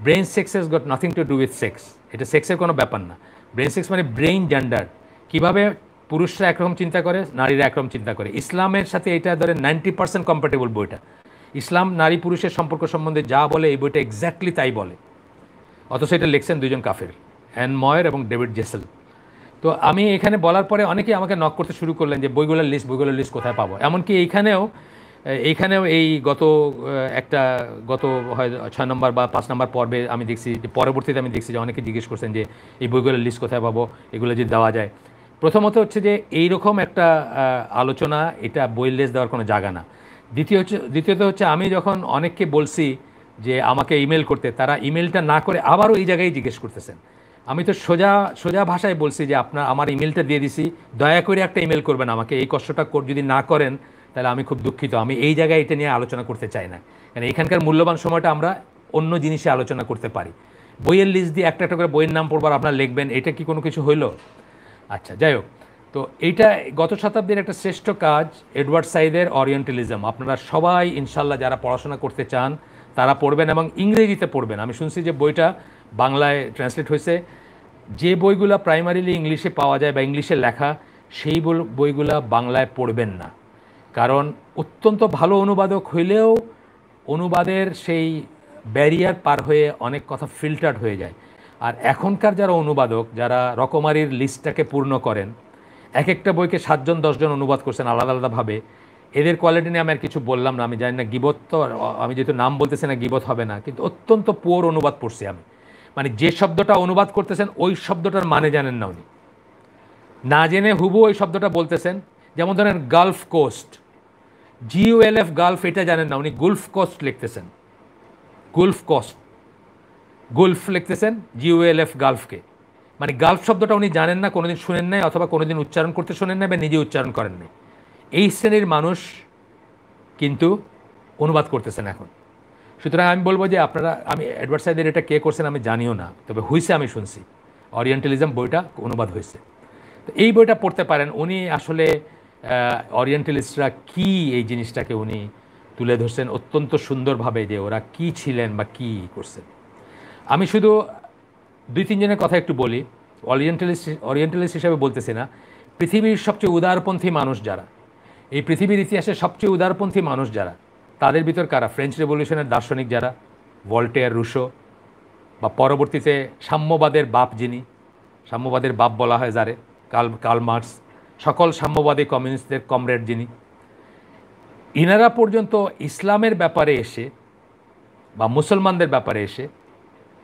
Brain sex has got nothing to do with sex. এটা সেক্সের কোনো ব্যাপার না। ব্রেইন সেক্স মানে ব্রেইন জেন্ডার, কীভাবে পুরুষরা একরকম চিন্তা করে, নারীরা একরকম চিন্তা করে। ইসলামের সাথে এটা ধরে 90% কম্প্যাটেবল বইটা। ইসলাম নারী পুরুষের সম্পর্ক সম্বন্ধে যা বলে এই বইটা এক্স্যাক্টলি তাই বলে, অথচ এটা লিখছেন 2জন কাফের, অ্যান ময়ের এবং ডেভিড জেসেল। তো আমি এখানে বলার পরে অনেকেই আমাকে নক করতে শুরু করলেন যে বইগুলোর লিস্ট কোথায় পাবো। এমনকি এইখানেও এই গত হয় 6 নম্বর বা 5 নম্বর পর্বে আমি দেখছি যে পরবর্তীতে আমি দেখছি যে অনেকে জিজ্ঞেস করছেন যে এই বইগুলোর লিস্ট কোথায় পাবো, এগুলো যদি দেওয়া যায়। প্রথমত হচ্ছে যে এইরকম একটা আলোচনা, এটা বইয়ের লিস্ট দেওয়ার কোনো জায়গা না। দ্বিতীয়ত হচ্ছে আমি যখন অনেককে বলছি যে আমাকে ইমেল করতে, তারা ইমেলটা না করে আবারও এই জায়গায় জিজ্ঞেস করতেছেন। আমি তো সোজা ভাষায় বলছি যে আমার ইমেলটা দিয়ে দিছি, দয়া করে একটা ইমেল করবেন আমাকে। এই কষ্টটা যদি না করেন তাহলে আমি খুব দুঃখিত। আমি এই জায়গায় এটা নিয়ে আলোচনা করতে চাই না, কারণ এখানকার মূল্যবান সময়টা আমরা অন্য জিনিসে আলোচনা করতে পারি। বইয়ের লিস্ট দিয়ে একটা করে বইয়ের নাম পড়বার আপনারা লিখবেন, এটা কি কোনো কিছু হইল? আচ্ছা, যাই হোক। তো এইটা গত শতাব্দীর একটা শ্রেষ্ঠ কাজ, এডওয়ার্ড সাইদের অরিয়েন্টালিজম। আপনারা সবাই ইনশাল্লাহ যারা পড়াশোনা করতে চান তারা পড়বেন এবং ইংরেজিতে পড়বেন। আমি শুনছি যে বইটা বাংলায় ট্রান্সলেট হয়েছে। যে বইগুলো প্রাইমারিলি ইংলিশে পাওয়া যায় বা ইংলিশে লেখা, সেই বইগুলো বাংলায় পড়বেন না, কারণ অত্যন্ত ভালো অনুবাদক হইলেও অনুবাদের সেই ব্যারিয়ার পার হয়ে অনেক কথা ফিল্টার্ড হয়ে যায়। আর এখনকার যারা অনুবাদক, যারা রকমারির লিস্টটাকে পূর্ণ করেন, এক একটা বইকে 7জন 10জন অনুবাদ করছেন আলাদা আলাদাভাবে, এদের কোয়ালিটি নিয়ে আমি আর কিছু বললাম না। আমি জানি না, গিবত তো আমি যেহেতু নাম বলতেছি না, গিবত হবে না, কিন্তু অত্যন্ত পুয়ার অনুবাদ পড়ছি আমি। মানে যে শব্দটা অনুবাদ করতেছেন ওই শব্দটার মানে জানেন না উনি, না জেনে হুবু ওই শব্দটা বলতেছেন। যেমন ধরেন গালফ কোস্ট, GULF গালফ, এটা জানেন না, উনি গুলফ কোস্ট লিখতেছেন। গুলফ লিখতেছেন GULF গালফকে। মানে গালফ শব্দটা উনি জানেন না, কোনোদিন শুনেন নাই, অথবা কোনোদিন উচ্চারণ করতে শোনেন নাই, বা নিজে উচ্চারণ করেন নাই। এই শ্রেণীর মানুষ কিন্তু অনুবাদ করতেছেন এখন। সুতরাং আমি বলবো যে আমি এডওয়ার্ড সাইদের এটা কে করছেন আমি জানিও না, তবে হয়েছে, আমি শুনছি অরিয়েন্টালিজম বইটা অনুবাদ হয়েছে। তো এই বইটা পড়তে পারেন। উনি আসলে অরিয়েন্টালিস্টরা কি, এই জিনিসটাকে উনি তুলে ধরছেন অত্যন্ত সুন্দরভাবে, যে ওরা কি ছিলেন বা কি করছেন। আমি শুধু 2-3 জনের কথা একটু বলি। অরিয়েন্টালিস্ট হিসাবে বলতেছি না, পৃথিবীর সবচেয়ে উদারপন্থী মানুষ যারা, এই পৃথিবীর ইতিহাসে সবচেয়ে উদারপন্থী মানুষ যারা, তাদের ভিতর কারা? ফ্রেঞ্চ রেভলিউশনের দার্শনিক যারা, ভল্টেয়ার, রুশো, বা পরবর্তীতে সাম্যবাদের বাপ যিনি, সাম্যবাদের বাপ বলা হয় যারে, কার্ল মার্কস, সকল সাম্যবাদী কমিউনিস্টদের কমরেড যিনি, ইনারা পর্যন্ত ইসলামের ব্যাপারে এসে বা মুসলমানদের ব্যাপারে এসে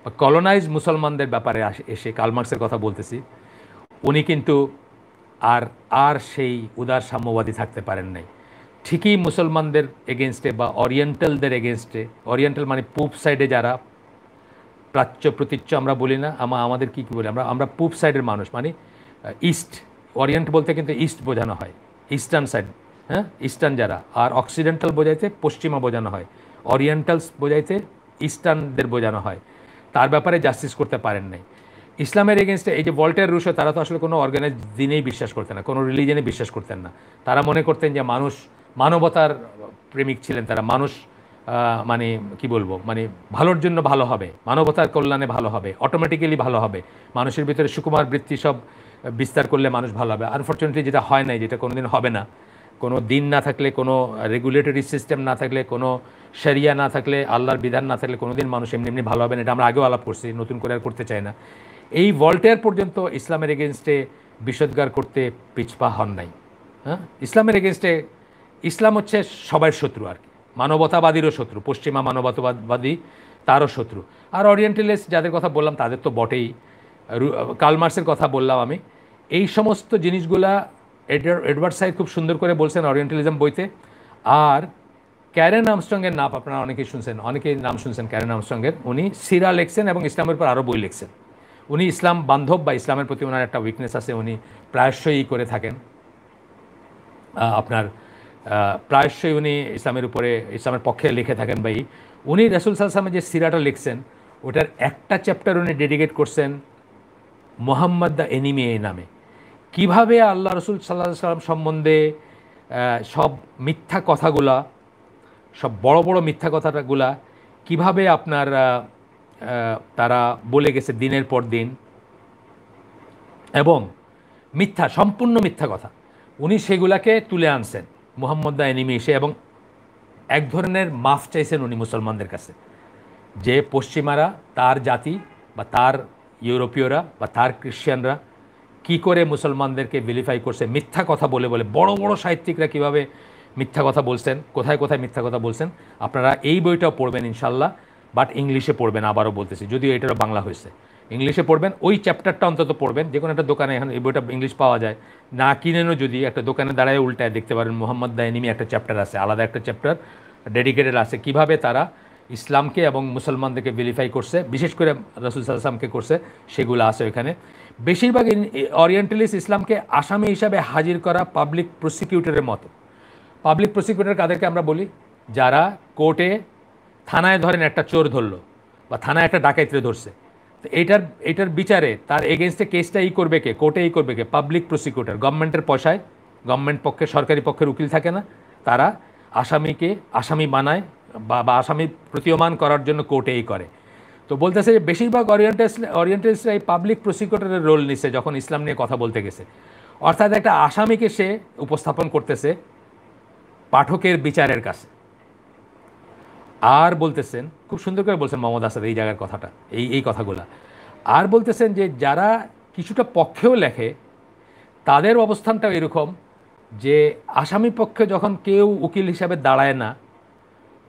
বা কলোনাইজ মুসলমানদের ব্যাপারে এসে, কার্ল মার্কসের কথা বলতেছি, উনি কিন্তু আর সেই উদার সাম্যবাদী থাকতে পারেন নাই। ঠিকই মুসলমানদের এগেনস্টে বা অরিয়েন্টালদের এগেনস্টে, অরিয়েন্টাল মানে পূব সাইডে যারা, প্রাচ্য প্রতীচ্য আমরা বলি না, আমাদের কী বলি, আমরা পূব সাইডের মানুষ, মানে ইস্ট। অরিয়েন্ট বলতে কিন্তু ইস্ট বোঝানো হয়, ইস্টার্ন সাইড, হ্যাঁ, ইস্টার্ন যারা। আর অক্সিডেন্টাল বোঝাইতে পশ্চিমা বোঝানো হয়, অরিয়েন্টালস বোঝাইতে ইস্টার্নদের বোঝানো হয়। তার ব্যাপারে জাস্টিস করতে পারেন নাই। ইসলামের এগেনস্টে এই যে ভল্টেয়ার রুশো, তারা তো আসলে কোনো অর্গানাইজ দিনেই বিশ্বাস করতেন না, কোনো রিলিজনে বিশ্বাস করতেন না। তারা মনে করতেন যে মানুষ মানবতার প্রেমিক ছিলেন, তারা মানুষ মানে কি বলবো, মানে ভালোর জন্য ভালো হবে, মানবতার কল্যাণে ভালো হবে, অটোমেটিক্যালি ভালো হবে, মানুষের ভিতরে সুকুমার বৃত্তি সব বিস্তার করলে মানুষ ভালো হবে। আনফর্চুনেটলি যেটা হয় নাই, যেটা কোনোদিন হবে না, কোনো দিন না থাকলে, কোনো রেগুলেটরি সিস্টেম না থাকলে, কোনো শরিয়া না থাকলে, আল্লাহর বিধান না থাকলে কোনোদিন মানুষ এমনি এমনি ভালো হবে না। এটা আমরা আগেও আলাপ করছি, নতুন করে আর করতে চাই না। এই ভল্টেয়ার পর্যন্ত ইসলামের এগেনস্টে বিষোদ্গার করতে পিছপা হন নাই। হ্যাঁ, ইসলামের এগেনস্টে, ইসলাম হচ্ছে সবার শত্রু আর কি, মানবতাবাদীরও শত্রু, পশ্চিমা মানবতাবাদী তারও শত্রু। আর ওরিয়েন্টালিস্ট যাদের কথা বললাম তাদের তো বটেই, কার্ল মার্ক্সের কথা বললাম আমি। এই সমস্ত জিনিসগুলা এডওয়ার্ড সাইড খুব সুন্দর করে বলছেন ওরিয়েন্টালিজম বইতে। আর ক্যারেন আর্মস্ট্রংয়ের নাম আপনারা অনেকেই শুনছেন, অনেকেই নাম শুনছেন ক্যারেন আর্মস্ট্রংয়ের। উনি সিরা লেখছেন এবং ইসলামের উপর আরও বই লিখছেন। উনি ইসলাম বান্ধব বা ইসলামের প্রতি ওনার একটা উইকনেস আছে, উনি প্রায়শই করে থাকেন আপনার প্রায়শই উনি ইসলামের উপরে, ইসলামের পক্ষে লিখে থাকেন। ভাই উনি রাসূল সাল্লাল্লাহু আলাইহি ওয়াসাল্লামের যে সিরাটা লিখছেন, ওটার একটা চ্যাপ্টার উনি ডেডিকেট করছেন মুহাম্মদ দ্য এনিমি এই নামে। কিভাবে আল্লাহ রসুল সাল্লাল্লাহু আলাইহি ওয়াসাল্লাম সম্বন্ধে সব মিথ্যা কথাগুলা, সব বড় বড় মিথ্যা কথাগুলা কিভাবে আপনার তারা বলে গেছে দিনের পর দিন, এবং মিথ্যা, সম্পূর্ণ মিথ্যা কথা উনি সেগুলাকে তুলে আনছেন মুহাম্মদ দ্য এনিমি এসে, এবং এক ধরনের মাফ চাইছেন উনি মুসলমানদের কাছে, যে পশ্চিমারা, তার জাতি বা তার ইউরোপীয়রা বা তার খ্রিশ্চানরা কি করে মুসলমানদেরকে ভিলিফাই করছে মিথ্যা কথা বলে বলে। বড় বড় সাহিত্যিকরা কীভাবে মিথ্যা কথা বলছেন, কোথায় কোথায় মিথ্যা কথা বলছেন, আপনারা এই বইটাও পড়বেন ইনশাল্লাহ। বাট ইংলিশে পড়বেন, আবারও বলতেছি, যদিও এটারও বাংলা হয়েছে, ইংলিশে পড়বেন। ওই চ্যাপ্টারটা অন্তত পড়বেন, যে কোনো একটা দোকানে এখন এই বইটা ইংলিশ পাওয়া যায়, না কিনেনও যদি একটা দোকানে দাঁড়ায় উল্টায় দেখতে পারেন, মুহাম্মদ দ্য এনিমি একটা চ্যাপ্টার আছে, আলাদা একটা চ্যাপ্টার ডেডিকেটেড আছে কীভাবে তারা ইসলামকে এবং মুসলমানদেরকে ভেরিফাই করছে, বিশেষ করে রাসূল সাল্লাল্লাহু আলাইহি ওয়াসাল্লামকে করছে, সেগুলো আছে ওইখানে। বেশিরভাগ ওরিয়েন্টালিস্ট ইসলামকে আসামি হিসাবে হাজির করা পাবলিক প্রসিকিউটরের মতো। পাবলিক প্রসিকিউটর কাদেরকে আমরা বলি? যারা কোর্টে, থানায় ধরেন একটা চোর ধরলো বা থানায় একটা ডাকাইতে ধরছে, তো এইটার বিচারে তার এগেনস্টে কেসটা করবে কে? কোর্টে করবে কে? Public prosecutor. গভর্নমেন্টের পয়সায়, গভর্নমেন্ট পক্ষে, সরকারি পক্ষের উকিল থাকে না, তারা আসামিকে আসামি বানায় বা আসামি প্রতীয়মান করার জন্য কোর্টে করে। তো বলতেছে যে বেশিরভাগ ওরিয়েন্টালিস্টরা এই পাবলিক প্রসিকিউটরের রোল নিছে যখন ইসলাম নিয়ে কথা বলতে গেছে। অর্থাৎ একটা আসামিকে সে উপস্থাপন করতেছে পাঠকের বিচারের কাছে। আর বলতেছেন, খুব সুন্দর করে বলছেন মোহাম্মদ আসাদ এই জায়গার কথাটা, এই কথাগুলা। আর বলতেছেন যে যারা কিছুটা পক্ষেও লেখে, তাদের অবস্থানটাও এরকম যে আসামি পক্ষে যখন কেউ উকিল হিসাবে দাঁড়ায় না,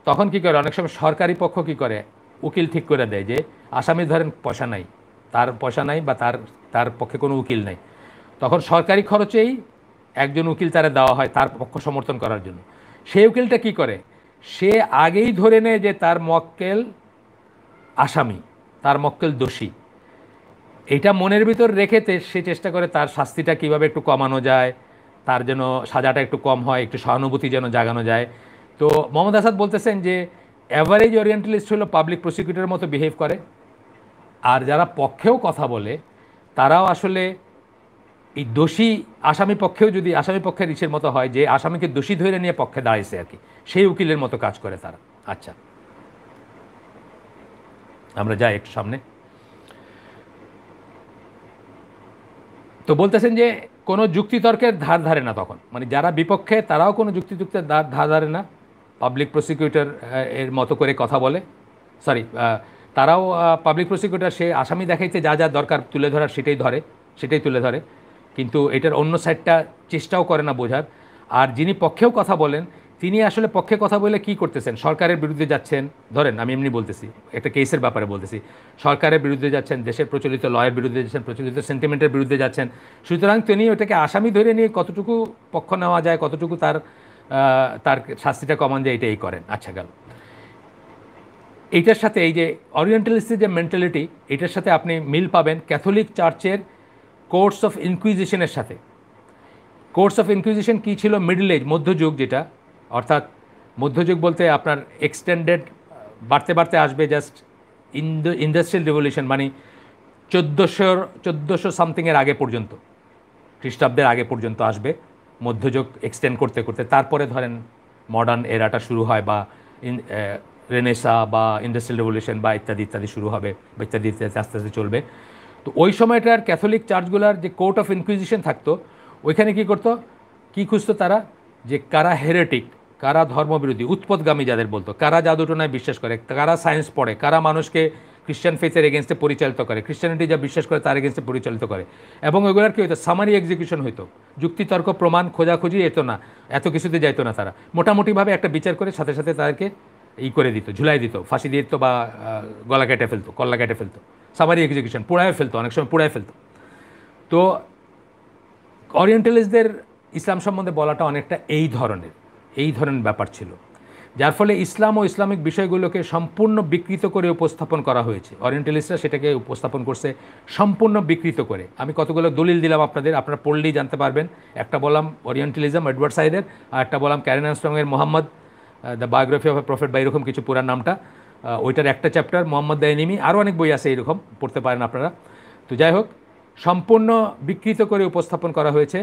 তখন কি করে, অনেক সময় সরকারি পক্ষ কি করে, উকিল ঠিক করে দেয় যে আসামি ধরেন পয়সা নাই, তার পয়সা নাই বা তার পক্ষে কোনো উকিল নাই, তখন সরকারি খরচেই একজন উকিল তারা দেওয়া হয় তার পক্ষ সমর্থন করার জন্য। সেই উকিলটা কি করে, সে আগেই ধরে নেয় যে তার মক্কেল আসামি, তার মক্কেল দোষী। এটা মনের ভিতর রেখেতে সে চেষ্টা করে তার শাস্তিটা কিভাবে একটু কমানো যায়, তার যেন সাজাটা একটু কম হয়, একটু সহানুভূতি যেন জাগানো যায়। তো মোহাম্মদ আসাদ বলতেছেন যে অ্যাভারেজ ওরিয়েন্টালিস্ট হলো পাবলিক প্রসিকিউটরের মতো বিহেভ করে, আর যারা পক্ষেও কথা বলে তারাও আসলে এই দোষী আসামি পক্ষেও, যদি আসামি পক্ষের ইসের মতো হয় যে আসামিকে দোষী ধরে নিয়ে পক্ষে দাঁড়াইছে আর কি, সেই উকিলের মতো কাজ করে তারা। আচ্ছা, আমরা যাই একটু সামনে। তো বলতেছেন যে কোনো যুক্তিতর্কের ধার ধারে না তখন, মানে যারা বিপক্ষে তারাও কোনো যুক্তিযুক্তের ধার ধারে না, পাবলিক প্রসিকিউটর এর মতো করে কথা বলে, তারাও পাবলিক প্রসিকিউটর সে আসামি দেখাইতে যা যা দরকার তুলে ধরার সেটাই তুলে ধরে, কিন্তু এটার অন্য সাইডটা চেষ্টাও করে না বোঝার। আর যিনি পক্ষেও কথা বলেন তিনি আসলে পক্ষে কথা বলে কি করতেছেন, সরকারের বিরুদ্ধে যাচ্ছেন, ধরেন আমি এমনি বলতেছি, একটা কেসের ব্যাপারে বলতেছি, সরকারের বিরুদ্ধে যাচ্ছেন, দেশের প্রচলিত লয়ের বিরুদ্ধে যাচ্ছেন, প্রচলিত সেন্টিমেন্টের বিরুদ্ধে যাচ্ছেন। সুতরাং তিনি ওটাকে আসামি ধরে নিয়ে কতটুকু পক্ষ নেওয়া যায়, কতটুকু তার শাস্তিটা কমান যায়, এটাই করেন। আচ্ছা, গেল। এইটার সাথে এই যে ওরিয়েন্টালিস্টের যে মেন্টালিটি, এটার সাথে আপনি মিল পাবেন ক্যাথলিক চার্চের কোর্টস অফ ইনকুইজিশনের সাথে। কোর্টস অফ ইনকুইজিশন কী ছিল? মিডল এজ, মধ্যযুগ, যেটা অর্থাৎ মধ্যযুগ বলতে আপনার এক্সটেন্ডেড বাড়তে বাড়তে আসবে জাস্ট ইন্ডাস্ট্রিয়াল রেভলিউশন, মানে চোদ্দোশো সামথিংয়ের আগে পর্যন্ত, খ্রিস্টাব্দের আগে পর্যন্ত আসবে, মধ্যযুগ এক্সটেন্ড করতে করতে তারপরে ধরেন মডার্ন এরাটা শুরু হয়, বা রেনেসা বা ইন্ডাস্ট্রিয়াল রেভলিউশন বা ইত্যাদি ইত্যাদি শুরু হবে, বা ইত্যাদি ইত্যাদি আস্তে আস্তে চলবে। তো ওই সময়টার ক্যাথলিক চার্চগুলার যে কোর্ট অফ ইনকুইজিশন থাকতো, ওইখানে কী করতো, কী খুঁজতো তারা, যে কারা হেরেটিক, কারা ধর্মবিরোধী, উৎপদগামী যাদের বলতো, কারা জাদুটোনায় বিশ্বাস করে, কারা সায়েন্স পড়ে, কারা মানুষকে খ্রিস্টান ফেথের এগেনস্টে পরিচালিত করে, খ্রিস্টানিটি যা বিশ্বাস করে তার এগেনস্টে পরিচালিত করে। এবং ওইগুলোর কী হতো, সামারি এক্সিকিউশন হইতো, যুক্তিতর্ক প্রমাণ খোঁজাখুঁজি এত না, এত কিছুতে যাইতো না। তারা মোটামুটিভাবে একটা বিচার করে সাথে সাথে তাদেরকে করে দিত, ঝুলাই দিত, ফাঁসি দিয়ে দিত, বা গলা কেটে ফেলতো, কল্লা কেটে ফেলতো, সামারি এক্সিকিউশন, পোড়ায় ফেলতো, অনেক সময় পোড়ায় ফেলতো। তো ওরিয়েন্টালিস্টদের ইসলাম সম্বন্ধে বলাটা অনেকটা এই ধরনের ব্যাপার ছিল, যার ফলে ইসলাম ও ইসলামিক বিষয়গুলোকে সম্পূর্ণ বিকৃত করে উপস্থাপন করা হয়েছে। ওরিয়েন্টালিস্টরা সেটাকে উপস্থাপন করছে সম্পূর্ণ বিকৃত করে। আমি কতগুলো দলিল দিলাম আপনাদের, আপনারা পড়লেই জানতে পারবেন। একটা বললাম ওরিয়েন্টালিজম এডওয়ার্ড সাইডের, আর একটা বললাম ক্যারেন আর্মস্ট্রংয়ের Muhammad the biography of a prophet, বা এরকম কিছু পুরার নামটা, ওইটার একটা চ্যাপ্টার, মোহাম্মদ দ্য এনিমি। আরও অনেক বই আছে এরকম, পড়তে পারেন আপনারা। তো যাই হোক, সম্পূর্ণ বিকৃত করে উপস্থাপন করা হয়েছে।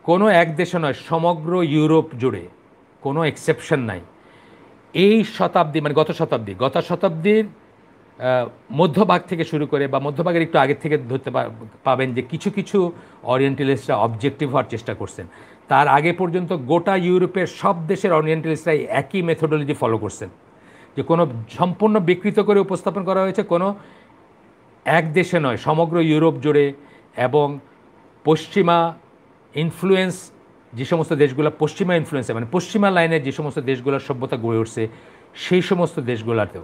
কোনো এক দেশে নয়, সমগ্র ইউরোপ জুড়ে, কোনো এক্সেপশন নাই। এই শতাব্দী, মানে গত শতাব্দীর মধ্যভাগ থেকে শুরু করে, বা মধ্যভাগের একটু আগের থেকে ধরতে পাবেন যে কিছু কিছু ওরিয়েন্টালিস্টরা অবজেক্টিভ হওয়ার চেষ্টা করছেন। তার আগে পর্যন্ত গোটা ইউরোপের সব দেশের ওরিয়েন্টালিস্টরাই একই মেথোডোলজি ফলো করছেন, যে কোনো সম্পূর্ণ বিকৃত করে উপস্থাপন করা হয়েছে, কোনো এক দেশে নয়, সমগ্র ইউরোপ জুড়ে। এবং পশ্চিমা ইনফ্লুয়েন্স যে সমস্ত দেশগুলো, পশ্চিমা ইনফ্লুয়েন্সে মানে পশ্চিমা লাইনের যে সমস্ত দেশগুলোর সভ্যতা গড়ে উঠছে, সেই সমস্ত দেশগুলোতেও।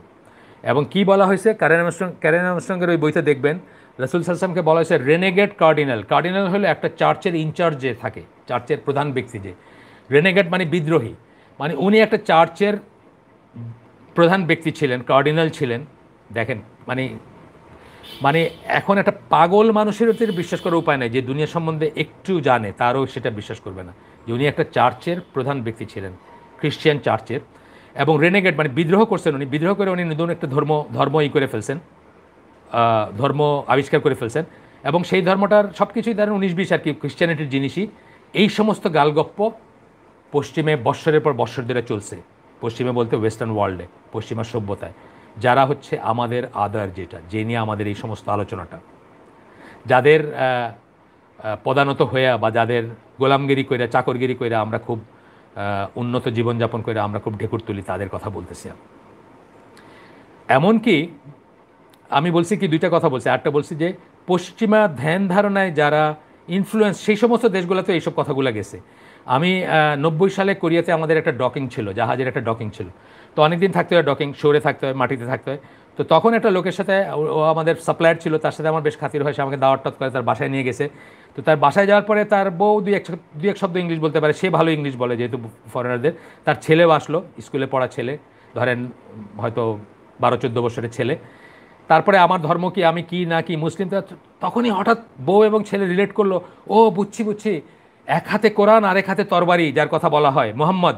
এবং কি বলা হয়েছে, ক্যারেন আর্মস্ট্রংয়ের ওই বইতে দেখবেন, রাসূল সাল্লাল্লাহু আলাইহি ওয়াসাল্লামকে বলা হয়েছে রেনেগেড কার্ডিনাল। কার্ডিনাল হলো একটা চার্চের ইনচার্জ যে থাকে, চার্চের প্রধান ব্যক্তি যে। রেনেগেড মানে বিদ্রোহী, মানে উনি একটা চার্চের প্রধান ব্যক্তি ছিলেন, কার্ডিনাল ছিলেন। দেখেন, মানে এখন একটা পাগল মানুষের বিশ্বাস করার উপায় নাই, যে দুনিয়া সম্বন্ধে একটু জানে, তারও সেটা বিশ্বাস করবে না, যে উনি একটা চার্চের প্রধান ব্যক্তি ছিলেন, খ্রিশ্চান চার্চের। এবং রেনেগেড মানে বিদ্রোহ করছেন, উনি বিদ্রোহ করে উনি নতুন একটা ধর্ম করে ফেলছেন, ধর্ম আবিষ্কার করে ফেলছেন। এবং সেই ধর্মটার সব কিছুই ধরেন 19-20 আর কি খ্রিশ্চানিটির জিনিসই। এই সমস্ত গালগপ্প পশ্চিমে বৎসরের পর বৎসর ধরে চলছে, পশ্চিমে বলতে ওয়েস্টার্ন ওয়ার্ল্ডে, পশ্চিমা সভ্যতায়, যারা হচ্ছে আমাদের আদার, যেটা যে নিয়ে আমাদের এই সমস্ত আলোচনাটা, যাদের পদানত হইয়া বা যাদের গোলামগিরি কইরা, চাকরগিরি কইরা আমরা খুব উন্নত জীবনযাপন করে আমরা খুব ঢেকুর তুলি, তাদের কথা বলতেছি। এমনকি আমি বলছি কি, দুইটা কথা বলছি। একটা বলছি যে পশ্চিমা ধ্যান ধারণায় যারা ইনফ্লুয়েন্স, সেই সমস্ত দেশগুলোতে এইসব কথাগুলো গেছে। আমি 90 সালে কোরিয়াতে আমাদের একটা ডকিং ছিল, জাহাজের একটা ডকিং ছিল। তো অনেক দিন থাকতে হয় ডকিং, শোরে থাকতে হয়, মাটিতে থাকতে হয়। তো তখন একটা লোকের সাথে, ও আমাদের সাপ্লায়ার ছিল, তার সাথে আমার বেশ খাতির হয়, সে আমাকে দাওয়াত টাত করে তার বাসায় নিয়ে গেছে। তো তার বাসায় যাওয়ার পরে তার বউ দুই এক শব্দ ইংলিশ বলতে পারে, সে ভালো ইংলিশ বলে যেহেতু ফরেনারদের। তার ছেলেও আসলো, স্কুলে পড়া ছেলে, ধরেন হয়তো 12-14 বছরের ছেলে। তারপরে আমার ধর্ম কি, আমি কি না কি মুসলিম, তখনই হঠাৎ বউ এবং ছেলে রিলেট করলো, ও বুঝছি, এক হাতে কোরআন আর এক হাতে তরবারি যার কথা বলা হয় মোহাম্মদ।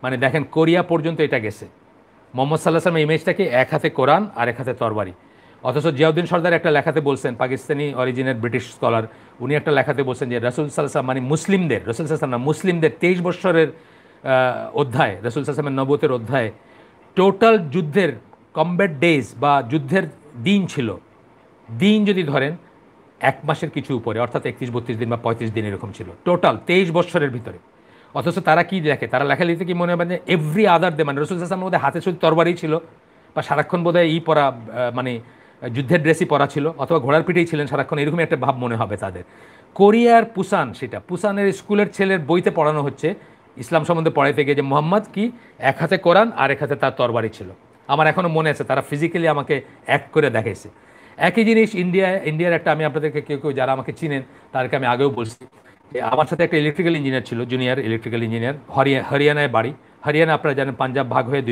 মানে দেখেন, কোরিয়া পর্যন্ত এটা গেছে, মোহাম্মদ সাল্লাল্লাহু আলাইহি ওয়াসাল্লামের ইমেজটাকে এক হাতে কোরআন আর এক হাতে তরবারি। অথচ জিয়াউদ্দিন সর্দার একটা লেখাতে বলছেন, পাকিস্তানি অরিজিনের ব্রিটিশ স্কলার, উনি একটা লেখাতে বলছেন যে রাসূল সাল্লাল্লাহু আলাইহি ওয়াসাল্লাম মানে মুসলিমদের, রাসূল সাল্লাল্লাহু আলাইহি ওয়াসাল্লাম মুসলিমদের 23 বছরের অধ্যায়, রাসূল সাল্লাল্লাহু আলাইহি ওয়াসাল্লামের নবুয়তের অধ্যায়, টোটাল যুদ্ধের কমব্যাট ডেজ বা যুদ্ধের দিন ছিল, দিন যদি ধরেন 1 মাসের কিছু উপরে, অর্থাৎ 31-32 দিন বা 35 দিন এরকম ছিল টোটাল 23 বছরের ভিতরে। অথচ তারা কি লেখে, তারা লেখালেখিতে কি মনে হবে যে এভরি আদার ডে, মানে রাসূল সাল্লাল্লাহু আলাইহি ওয়াসাল্লামের মধ্যে হাতে শুধু তরবারি ছিল, বা সারাক্ষণ বোধহয় পরা, মানে যুদ্ধের ড্রেসই পরা ছিল, অথবা ঘোড়ার পিঠেই ছিলেন সারাক্ষণ, এরকমই একটা ভাব মনে হবে তাদের। কোরিয়ার পুসান, সেটা পুসানের স্কুলের ছেলের বইতে পড়ানো হচ্ছে, ইসলাম সম্বন্ধে পড়াইতে গিয়ে, যে মোহাম্মদ কি এক হাতে কোরআন আর এক হাতে তার তরবারি ছিল। আমার এখনও মনে আছে, তারা ফিজিক্যালি আমাকে অ্যাক্ট করে দেখাইছে। একই জিনিস ইন্ডিয়ার একটা, আমি আপনাদেরকে কেউ যারা আমাকে চিনেন তাদেরকে আমি আগেও বলছি, যে আমার সাথে একটা ইলেকট্রিক্যাল ইঞ্জিনিয়ার ছিল, জুনিয়র ইলেকট্রিক্যাল ইঞ্জিনিয়ার, হরিয়ানায় বাড়ি। হরিয়ানা আপনারা জানেন পাঞ্জাব ভাগ হয়ে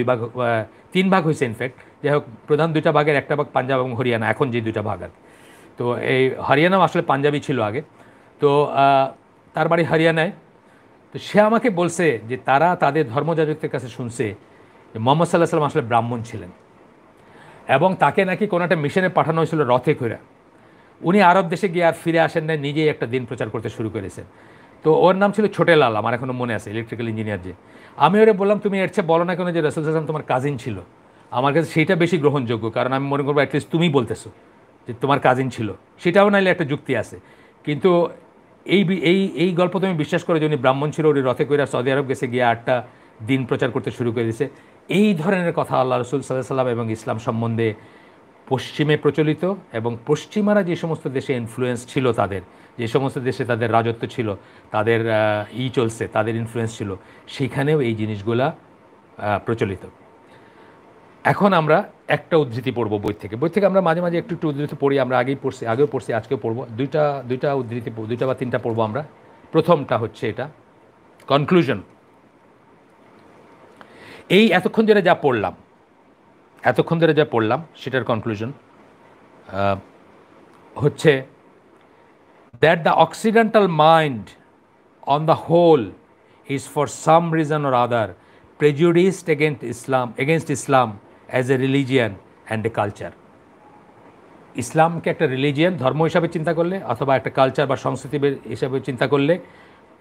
3 ভাগ হয়েছে ইনফ্যাক্ট। যাই হোক, প্রধান 2টা ভাগের একটা ভাগ পাঞ্জাব এবং হরিয়ানা, এখন যে 2টা ভাগ আর। তো এই হরিয়ানাও আসলে পাঞ্জাবি ছিল আগে। তো তার বাড়ি হরিয়ানায়। তো সে আমাকে বলছে যে তারা তাদের ধর্মযাজকদের কাছে শুনছে যে মুহাম্মদ সাল্লাল্লাহু আলাইহি ওয়াসাল্লাম আসলে ব্রাহ্মণ ছিলেন। এবং তাকে নাকি কোনো একটা মিশনে পাঠানো হয়েছিল রথে করে। উনি আরব দেশে গিয়ে আর ফিরে আসেন না, নিজেই একটা দিন প্রচার করতে শুরু করেছেন। তো ওর নাম ছিল ছোটেলাল, আমার এখনও মনে আছে, ইলেকট্রিক্যাল ইঞ্জিনিয়ার যে। আমি ওরে বললাম তুমি এর চেয়ে বলো না কেন যে রাসূল সাল্লাল্লাহু আলাইহি ওয়াসাল্লাম তোমার কাজিন ছিল। আমার কাছে সেইটা বেশি গ্রহণযোগ্য, কারণ আমি মনে করবো অ্যাটলিস্ট তুমি বলতেছো যে তোমার কাজিন ছিল, সেটাও নাইলে একটা যুক্তি আছে। কিন্তু এই এই এই গল্প তুমি বিশ্বাস করো যে উনি ব্রাহ্মণ ছিল, উনি রথে কইরা সৌদি আরব গেছে, গিয়ে 8টা দিন প্রচার করতে শুরু করে দিয়েছে। এই ধরনের কথা আল্লাহ রসুল সাল্লাল্লাহু আলাইহি ওয়াসাল্লাম এবং ইসলাম সম্বন্ধে পশ্চিমে প্রচলিত, এবং পশ্চিমারা যে সমস্ত দেশে ইনফ্লুয়েন্স ছিল তাদের, যে সমস্ত দেশে তাদের রাজত্ব ছিল, তাদের চলছে, তাদের ইনফ্লুয়েন্স ছিল, সেখানেও এই জিনিসগুলা প্রচলিত। এখন আমরা একটা উদ্ধৃতি পড়ব বই থেকে। বই থেকে আমরা মাঝে মাঝে একটু একটু উদ্ধৃতি পড়ি, আমরা আগেও পড়ছি, আজকেও পড়বো। দুইটা উদ্ধৃতি, দুইটা বা তিনটা পড়বো আমরা। প্রথমটা হচ্ছে এটা, কনক্লুশন। এই এতক্ষণ ধরে যা পড়লাম সেটার কনক্লুশন হচ্ছে that the occidental mind on the whole is for some reason or other prejudiced against Islam as a religion and a culture. ইসলামকে একটা রিলিজিয়ান, ধর্ম হিসাবে চিন্তা করলে, অথবা একটা কালচার বা সংস্কৃতি হিসাবে চিন্তা করলে,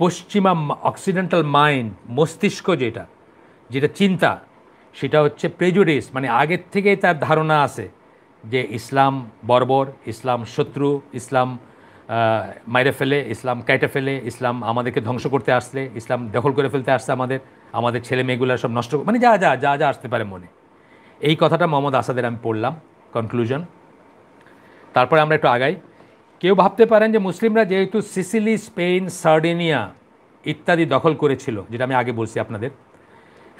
পশ্চিমা অক্সিডেন্টাল মাইন্ড, মস্তিষ্ক যেটা চিন্তা, সেটা হচ্ছে প্রেজুডিস, মানে আগের থেকেই তার ধারণা আছে যে ইসলাম বর্বর, ইসলাম শত্রু, ইসলাম মাইরে ফেলে, ইসলাম কেটে ফেলে, ইসলাম আমাদেরকে ধ্বংস করতে আসলে, ইসলাম দখল করে ফেলতে আসছে, আমাদের ছেলে মেয়েগুলো সব নষ্ট, মানে যা যা যা যা আসতে পারে মনে। এই কথাটা মোহাম্মদ আসাদের আমি পড়লাম, কনক্লুশন। তারপরে আমরা একটু আগাই। কেউ ভাবতে পারেন যে মুসলিমরা যেহেতু সিসিলি, স্পেন, সার্ডিনিয়া ইত্যাদি দখল করেছিল, যেটা আমি আগে বলছি আপনাদের,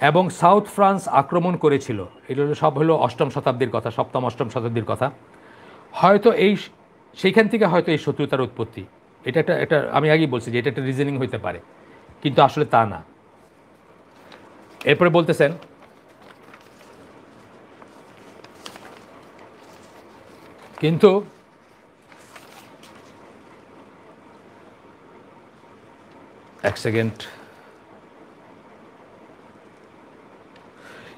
এবং সাউথ ফ্রান্স আক্রমণ করেছিল, এগুলো সব হলো 8ম শতাব্দীর কথা, 7ম 8ম শতাব্দীর কথা, হয়তো সেইখান থেকে হয়তো এই শত্রুতার উৎপত্তি। এটা আমি আগেই বলছি যে এটা একটা রিজনিং হইতে পারে, কিন্তু আসলে তা না। এরপরে বলতেছেন, কিন্তু এক সেকেন্ড,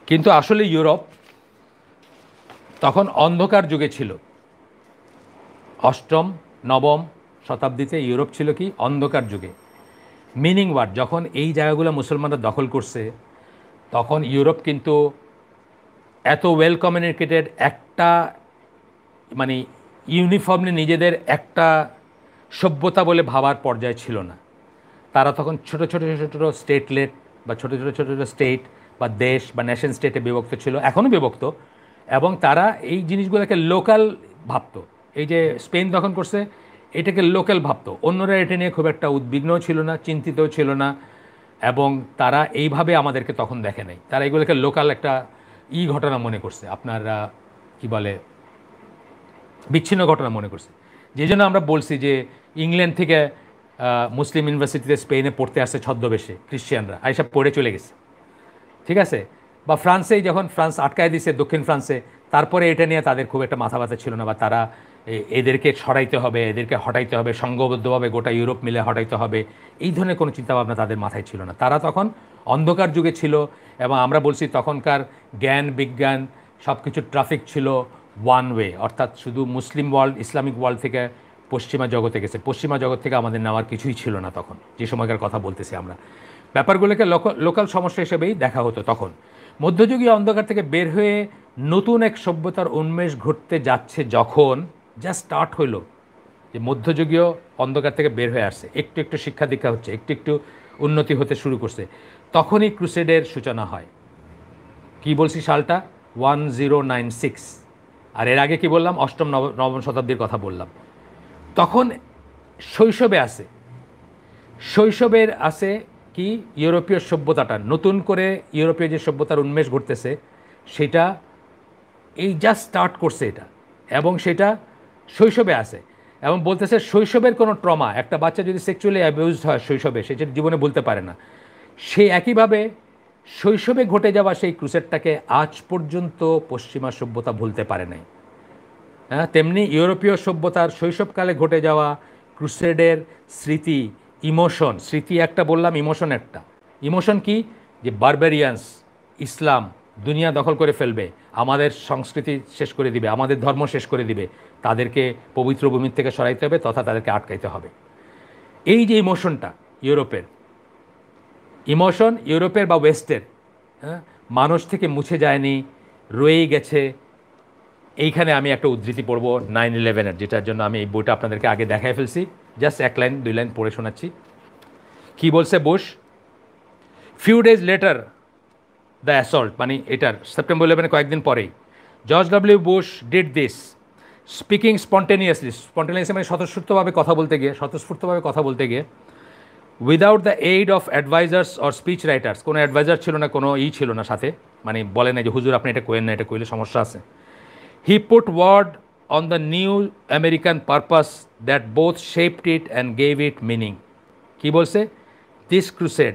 কিন্তু আসলে ইউরোপ তখন অন্ধকার যুগে ছিল। 8ম 9ম শতাব্দীতে ইউরোপ ছিল কি অন্ধকার যুগে। মিনিং ওয়ার্ড, যখন এই জায়গাগুলো মুসলমানরা দখল করছে, তখন ইউরোপ কিন্তু এত ওয়েল কমিউনিকেটেড, একটা মানে ইউনিফর্মলি নিজেদের একটা সভ্যতা বলে ভাবার পর্যায়ে ছিল না। তারা তখন ছোট ছোট স্টেটলেট বা ছোট ছোট স্টেট বা দেশ বা নেশন স্টেটে বিভক্ত ছিল, এখনও বিভক্ত, এবং তারা এই জিনিসগুলোকে লোকাল ভাবতো। এই যে স্পেন দখল করছে, এটাকে লোকাল ভাবতো, অন্যরা এটা নিয়ে খুব একটা উদ্বিগ্নও ছিল না, চিন্তিতও ছিল না, এবং তারা এইভাবে আমাদেরকে তখন দেখে নাই। তারা এগুলোকে লোকাল একটা ঘটনা মনে করছে, আপনারা কি বলে, বিচ্ছিন্ন ঘটনা মনে করছে। যে জন্য আমরা বলছি যে ইংল্যান্ড থেকে মুসলিম ইউনিভার্সিটিতে স্পেনে পড়তে আসছে ছদ্মবেশে খ্রিশ্চানরা, এইসব পড়ে চলে গেছে, ঠিক আছে। বা ফ্রান্সেই যখন ফ্রান্স আটকায় দিছে দক্ষিণ ফ্রান্সে, তারপরে এটা নিয়ে তাদের খুব একটা মাথা ব্যথা ছিল না, বা তারা এদেরকে সরাইতে হবে, এদেরকে হটাইতে হবে, সংঘবদ্ধভাবে গোটা ইউরোপ মিলে হটাইতে হবে, এই ধরনের কোনো চিন্তাভাবনা তাদের মাথায় ছিল না। তারা তখন অন্ধকার যুগে ছিল, এবং আমরা বলছি তখনকার জ্ঞান বিজ্ঞান সব কিছু ট্রাফিক ছিল ওয়ান ওয়ে, অর্থাৎ শুধু মুসলিম ওয়ার্ল্ড, ইসলামিক ওয়ার্ল্ড থেকে পশ্চিমা জগতে গেছে, পশ্চিমা জগৎ থেকে আমাদের নেওয়ার কিছুই ছিল না তখন, যে সময়কার কথা বলতেছি আমরা। ব্যাপারগুলোকে লোকাল সমস্যা হিসেবেই দেখা হতো তখন। মধ্যযুগীয় অন্ধকার থেকে বের হয়ে নতুন এক সভ্যতার উন্মেষ ঘটতে যাচ্ছে, যখন যা স্টার্ট হইলো, যে মধ্যযুগীয় অন্ধকার থেকে বের হয়ে আসছে, একটু একটু শিক্ষা দীক্ষা হচ্ছে, একটু একটু উন্নতি হতে শুরু করছে, তখনই ক্রুসেডের সূচনা হয়। কি বলছি সালটা? 1096। আর এর আগে কি বললাম? 8ম 9ম শতাব্দীর কথা বললাম। তখন শৈশবের আছে কি ইউরোপীয় সভ্যতাটা, নতুন করে ইউরোপীয় যে সভ্যতার উন্মেষ ঘটতেছে, সেটা এই জাস্ট স্টার্ট করছে এটা, এবং সেটা শৈশবে আছে। এবং বলতেছে শৈশবের কোনো ট্রমা, একটা বাচ্চা যদি সেক্সুয়ালি অ্যাবিউজড হয় শৈশবে, সে জীবনে বলতে পারে না, সে একইভাবে শৈশবে ঘটে যাওয়া সেই ক্রুসেডটাকে আজ পর্যন্ত পশ্চিমা সভ্যতা ভুলতে পারে নাই। হ্যাঁ, তেমনি ইউরোপীয় সভ্যতার শৈশবকালে ঘটে যাওয়া ক্রুসেডের স্মৃতি, ইমোশন, স্মৃতি একটা বললাম, ইমোশন একটা। ইমোশন কি? যে বারবেরিয়ান্স, ইসলাম, দুনিয়া দখল করে ফেলবে, আমাদের সংস্কৃতি শেষ করে দিবে, আমাদের ধর্ম শেষ করে দিবে, তাদেরকে পবিত্র ভূমির থেকে সরাইতে হবে তথা তাদেরকে আটকাইতে হবে। এই যে ইমোশনটা ইউরোপের, ইমোশন ইউরোপের বা ওয়েস্টের, হ্যাঁ, মানুষ থেকে মুছে যায়নি, রয়েই গেছে। এইখানে আমি একটা উদ্ধৃতি পড়ব 9/11-এর, যেটার জন্য আমি এই বইটা আপনাদেরকে আগে দেখাই ফেলছি, জাস্ট 1 লাইন 2 লাইন পড়ে শোনাচ্ছি। কি বলছে Bush? Few days later the assault, মানে এটার সেপ্টেম্বর 11 কয়েকদিন পরেই George W Bush did this speaking spontaneously মানে স্বতঃস্ফূর্তভাবে কথা বলতে গিয়ে without the aid of advisers or speech writers, কোনো অ্যাডভাইজার ছিল না, কোনো ছিল না সাথে, মানে বলে না যে হুজুর আপনি এটা কইেন না, এটা কইলে সমস্যা আছে। He put word on the new American purpose that both shaped it and gave it meaning. কী বলছে? This crusade,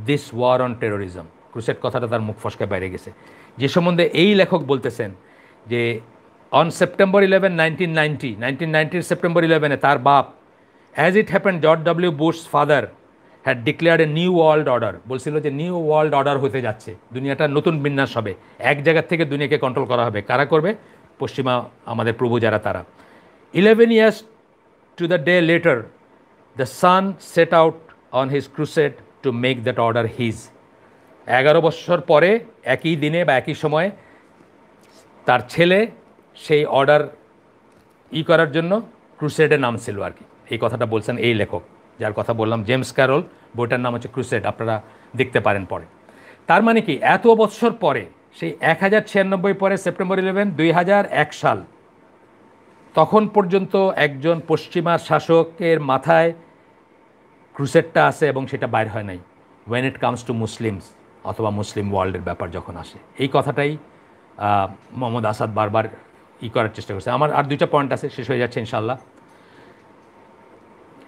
this war on terrorism. Crusade কথাটা তার মুখ ফসকায় বাইরে গেছে, যে সম্বন্ধে এই লেখক বলতেছেন যে অন সেপ্টেম্বর 11, 1990 সেপ্টেম্বর 11-এ তার বাপ, as it happened George W Bush father had declared a new world order, বলছিল যে নিউ ওয়ার্ল্ড অর্ডার হতে যাচ্ছে, দুনিয়াটা নতুন বিন্যাস হবে, এক জায়গার থেকে দুনিয়াকে কন্ট্রোল করা হবে। কারা করবে? পশ্চিমা আমাদের প্রভু যারা, তারা। 11 years to the day later the son set out on his crusade to make that order his। 11 বছর পরে একই দিনে বা একই সময়ে তার ছেলে সেই অর্ডার করার জন্য ক্রুসেডে নামছিল আর কি। এই কথাটা বলছেন এই লেখক যার কথা বললাম, জেমস ক্যারল। বইটার নাম হচ্ছে ক্রুসেড, আপনারা দেখতে পারেন পরে। তার মানে কি, এত বছর পরে, সেই 1096 পরে সেপ্টেম্বর 11, 2001 সাল, তখন পর্যন্ত একজন পশ্চিমা শাসকের মাথায় ক্রুসেডটা আছে এবং সেটা বাইর হয় নাই। When it comes to Muslims অথবা মুসলিম ওয়ার্ল্ডের ব্যাপার যখন আসে, এই কথাটাই মোহাম্মদ আসাদ বারবার করার চেষ্টা করছে। আমার আর 2টা পয়েন্ট আছে, শেষ হয়ে যাচ্ছে ইনশাল্লাহ।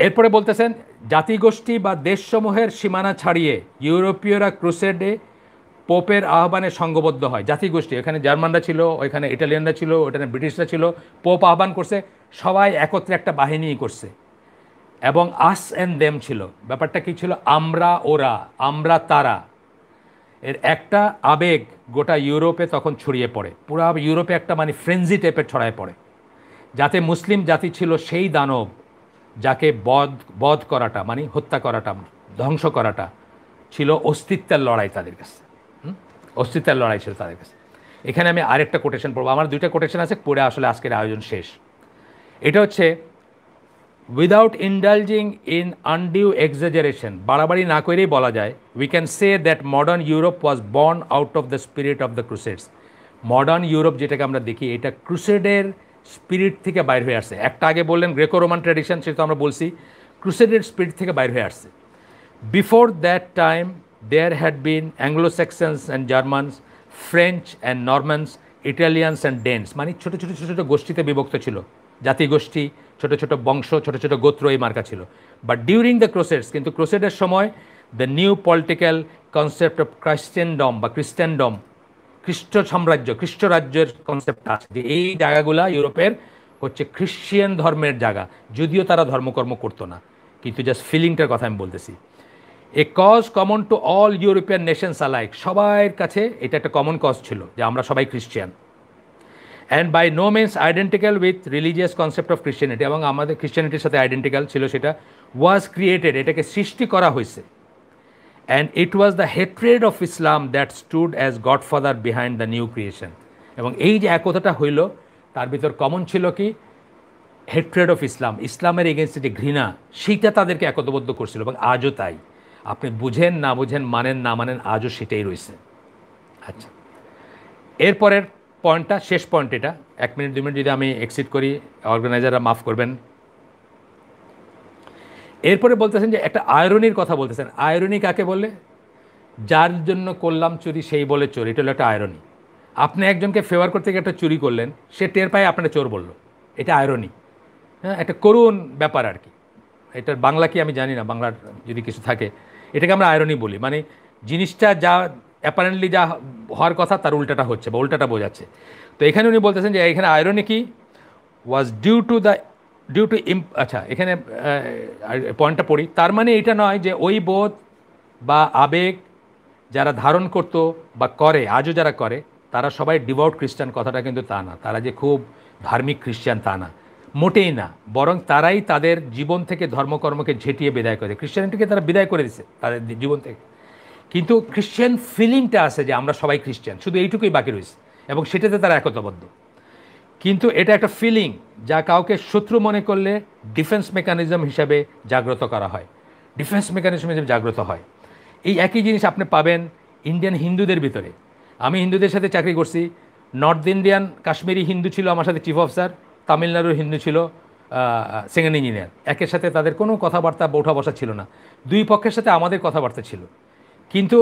এরপরে বলতেছেন জাতিগোষ্ঠী বা দেশসমূহের সীমানা ছাড়িয়ে ইউরোপীয়রা ক্রুসেডে পোপের আহ্বানে সংঘবদ্ধ হয়। জাতিগোষ্ঠী, এখানে জার্মানরা ছিল, ওইখানে ইটালিয়ানরা ছিল, ওইখানে ব্রিটিশরা ছিল, পোপ আহ্বান করছে, সবাই একত্রে একটা বাহিনী করছে। এবং আস অ্যান্ড দেম ছিল, ব্যাপারটা কি ছিল? আমরা ওরা, আমরা তারা, এর একটা আবেগ গোটা ইউরোপে তখন ছড়িয়ে পড়ে, পুরো ইউরোপে একটা মানে ফ্রেঞ্জি টাইপের ছড়ায় পড়ে, যাতে মুসলিম জাতি ছিল সেই দানব যাকে বধ করাটা, মানে হত্যা করাটা, ধ্বংস করাটা ছিল অস্তিত্বের লড়াই তাদের কাছে। অস্তিত্বের লড়াই ছিল তাদের কাছে। এখানে আমি আরেকটা কোটেশন পড়বো, আমার 2টা কোটেশন আছে, পড়ে আসলে আজকের আয়োজন শেষ। এটা হচ্ছে without indulging in undue exaggeration, বাড়াবাড়ি না করেই বলা যায়, we can say that modern Europe was born out of the spirit of the crusades. Modern Europe যেটাকে আমরা দেখি, এটা ক্রুসেডের স্পিরিট থেকে বাইর হয়ে আসছে। একটা আগে বললেন গ্রেকো রোমান ট্র্যাডিশন, সেটা আমরা বলছি ক্রুসেডের স্পিরিট থেকে বাইর হয়ে আসছে। Before that time there had been Anglo Saxons and Germans, French and Normans, Italians and Danes, মানে ছোটো ছোটো ছোটো ছোটো গোষ্ঠীতে বিভক্ত ছিল, জাতিগোষ্ঠী, ছোটো ছোটো বংশ, ছোটো ছোটো গোত্র, এই মার্কা ছিল। বাট ডিউরিং দ্য ক্রুসেডস, কিন্তু ক্রুসেডের সময় the new political concept of Christendom বা খ্রিস্টানডম, খ্রিস্ট সাম্রাজ্য, খ্রিস্ট রাজ্যের কনসেপ্ট আছে, যে এই জায়গাগুলা ইউরোপের হচ্ছে খ্রিশ্চিয়ান ধর্মের জায়গা, যদিও তারা ধর্মকর্ম করতো না, কিন্তু জাস্ট ফিলিংটার কথা আমি বলতেছি। A cause common to all European nations alike, সবার কাছে এটা একটা কমন কজ ছিল যে আমরা সবাই Christian. And by no means identical with religious concept of Christianity, এবং আমাদের খ্রিশ্চিয়ানিটির সাথে আইডেন্টিক্যাল ছিল, সেটা ওয়াজ ক্রিয়েটেড, এটাকে সৃষ্টি করা হয়েছে। And it was the hatred of Islam that stood as godfather behind the new creation. এবং এই যে একতাটা হইল, তার ভিতর কমন ছিল কি? হেট্রেড অফ ইসলাম, ইসলামের এগেনস্টে যে ঘৃণা, সেইটা তাদেরকে একতাবদ্ধ করছিল, এবং আজও তাই। আপনি বুঝেন না বুঝেন, মানেন না মানেন, আজও সেটাই রয়েছে। আচ্ছা, এরপরের পয়েন্টটা, শেষ পয়েন্ট এটা, 1 মিনিট 2 মিনিট যদি আমি এক্সিট করি, অর্গানাইজাররা মাফ করবেন। এরপরে বলতেছেন যে একটা আয়রনির কথা বলতেছেন। আয়রনি কাকে বলে? যার জন্য করলাম চুরি সেই বলে চোর, এটা হলো একটা আয়রনি। আপনি একজনকে ফেভার করতে গিয়ে একটা চুরি করলেন, সে টের পায় আপনারা চোর বললো, এটা আয়রনি। হ্যাঁ, একটা করুণ ব্যাপার আর কি। এটার বাংলা কি আমি জানি না, বাংলার যদি কিছু থাকে, এটাকে আমরা আয়রনি বলি, মানে জিনিসটা যা অ্যাপারেন্টলি যা হওয়ার কথা তার উল্টাটা হচ্ছে বা উল্টাটা বোঝাচ্ছে। তো এখানে উনি বলতেছেন যে এখানে আয়রনি কি? ওয়াজ ডিউ টু আচ্ছা, এখানে পয়েন্টটা পড়ি। তার মানে এটা নয় যে ওই বোধ বা আবেগ যারা ধারণ করতো বা করে, আজও যারা করে, তারা সবাই ডিভোট খ্রিস্টান, কথাটা কিন্তু তা না। তারা যে খুব ধার্মিক খ্রিস্টান তা না, মোটেই না। বরং তারাই তাদের জীবন থেকে ধর্মকর্মকে ঝেঁটিয়ে বিদায় করে, খ্রিস্টানিটিকে তারা বিদায় করে দিচ্ছে তাদের জীবন থেকে। কিন্তু খ্রিশ্চান ফিলিংটা আছে যে আমরা সবাই খ্রিস্টান, শুধু এইটুকুই বাকি রয়েছে, এবং সেটাতে তারা একতাবদ্ধ। কিন্তু এটা একটা ফিলিং যা কাউকে শত্রু মনে করলে ডিফেন্স মেকানিজম হিসাবে জাগ্রত করা হয়, ডিফেন্স মেকানিজম হিসেবে জাগ্রত হয়। এই একই জিনিস আপনি পাবেন ইন্ডিয়ান হিন্দুদের ভিতরে। আমি হিন্দুদের সাথে চাকরি করছি, নর্থ ইন্ডিয়ান কাশ্মীরি হিন্দু ছিল আমার সাথে চিফ অফিসার, তামিলনাড়ুর হিন্দু ছিল সেকেন্ড ইঞ্জিনিয়ার। একের সাথে তাদের কোনো কথাবার্তা বৌঠা বসা ছিল না, দুই পক্ষের সাথে আমাদের কথাবার্তা ছিল। কিন্তু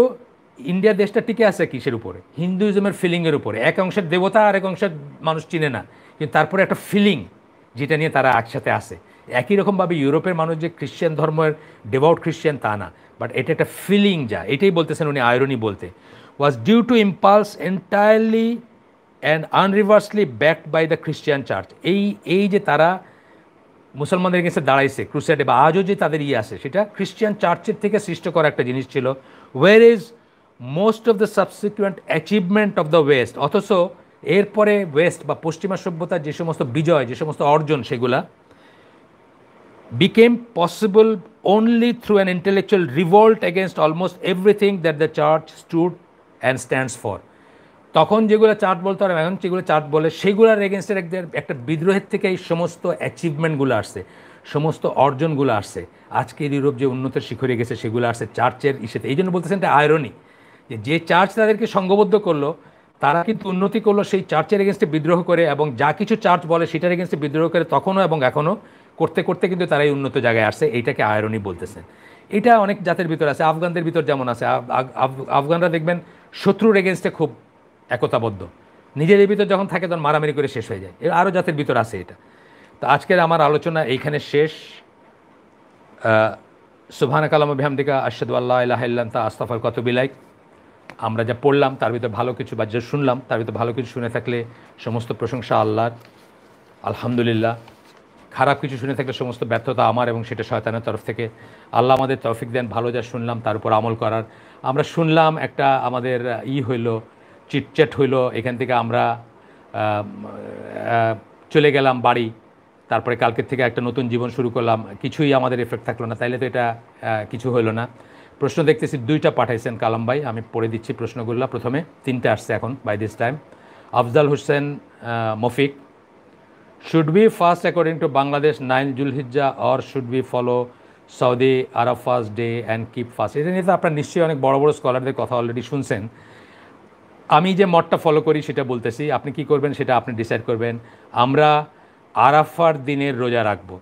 ইন্ডিয়া দেশটা টিকে আছে কিসের উপরে? হিন্দুইজমের ফিলিংয়ের উপরে। এক অংশের দেবতা আর এক অংশের মানুষ চিনে না, কিন্তু তারপরে একটা ফিলিং যেটা নিয়ে তারা একসাথে আসে। একই রকমভাবে ইউরোপের মানুষ যে খ্রিশ্চান ধর্মের ডিভোট খ্রিশ্চান তা না, বাট এটা একটা ফিলিং, যা এটাই বলতেছেন উনি আয়রনি বলতে, was due to impulse entirely and unreservedly backed by the Christian church. এই যে তারা মুসলমানদের কাছে দাঁড়াইছে ক্রুসেডে, বা আজও যে তাদের আছে, সেটা খ্রিশ্চান চার্চের থেকে সৃষ্ট করা একটা জিনিস ছিল। ওয়ের is most of the subsequent achievement of the West. অথচ এরপরে ওয়েস্ট বা পশ্চিমা সভ্যতার যে সমস্ত বিজয়, যে সমস্ত অর্জন, সেগুলা became possible only through an intellectual revolt against almost everything that the church stood and stands for. তখন যেগুলো চার্চ বলতো আর এখন যেগুলো চার্চ বলে, সেগুলোর এগেনস্টের একটা বিদ্রোহের থেকে এই সমস্ত অ্যাচিভমেন্টগুলো আসছে, সমস্ত অর্জনগুলো আসছে। আজকের ইউরোপ যে উন্নত শিখরে গেছে সেগুলো আসছে চার্চের ইসেতে। এই জন্য বলতেছেন এটা আয়রনি, যে চার্চ তাদেরকে সংঘবদ্ধ করলো, তারা কিন্তু উন্নতি করলো সেই চার্চের এগেনস্টে বিদ্রোহ করে, এবং যা কিছু চার্চ বলে সেটার এগেনস্টে বিদ্রোহ করে তখনও এবং এখনও করতে করতে কিন্তু তারা এই উন্নত জায়গায় আসছে। এইটাকে আয়রনি বলতেছেন। এটা অনেক জাতের ভিতর আছে, আফগানদের ভিতর যেমন আছে। আফগানরা দেখবেন শত্রুর এগেনস্টে খুব একতাবদ্ধ, নিজেদের ভিতর যখন থাকে তখন মারামারি করে শেষ হয়ে যায়। এর আরও জাতের ভিতর আছে এটা। তো আজকের আমার আলোচনা এইখানে শেষ। সুবহানাকা আল্লাহুম্মা বিহামদিকা আশহাদু আল্লা ইলাহা ইল্লা আনতা আস্তাগফিরুকা ওয়া আতুবু ইলাইক। আমরা যা পড়লাম তার ভিতরে ভালো কিছু, বা যা শুনলাম তার ভিতরে ভালো কিছু শুনে থাকলে সমস্ত প্রশংসা আল্লাহর, আলহামদুলিল্লাহ। খারাপ কিছু শুনে থাকলে সমস্ত ব্যর্থতা আমার, এবং সেটা শয়তানের তরফ থেকে। আল্লাহ আমাদের তৌফিক দেন ভালো যা শুনলাম তার উপর আমল করার। আমরা শুনলাম, একটা আমাদের হইল, চিটচ্যাট হইল, এখান থেকে আমরা চলে গেলাম বাড়ি, তারপরে কালকের থেকে একটা নতুন জীবন শুরু করলাম, কিছুই আমাদের এফেক্ট থাকলো না, তাইলে তো এটা কিছু হইলো না। প্রশ্ন দেখতেছি 2টা পাঠাইছেন কালাম ভাই, আমি পড়ে দিচ্ছি প্রশ্নগুলো। প্রথমে 3টে আসছে এখন by this time. Afzal Hossain Mofik, should we fast according to Bangladesh 9 Julhijjah or should we follow Saudi Arafat day and keep fast? এটা নিয়ে তো আপনার নিশ্চয়ই অনেক বড় বড় স্কলারদের কথা অলরেডি শুনছেন। আমি যে মতটা ফলো করি সেটা বলতেছি, আপনি কি করবেন সেটা আপনি ডিসাইড করবেন। আমরা আরাফার দিনের রোজা রাখবো।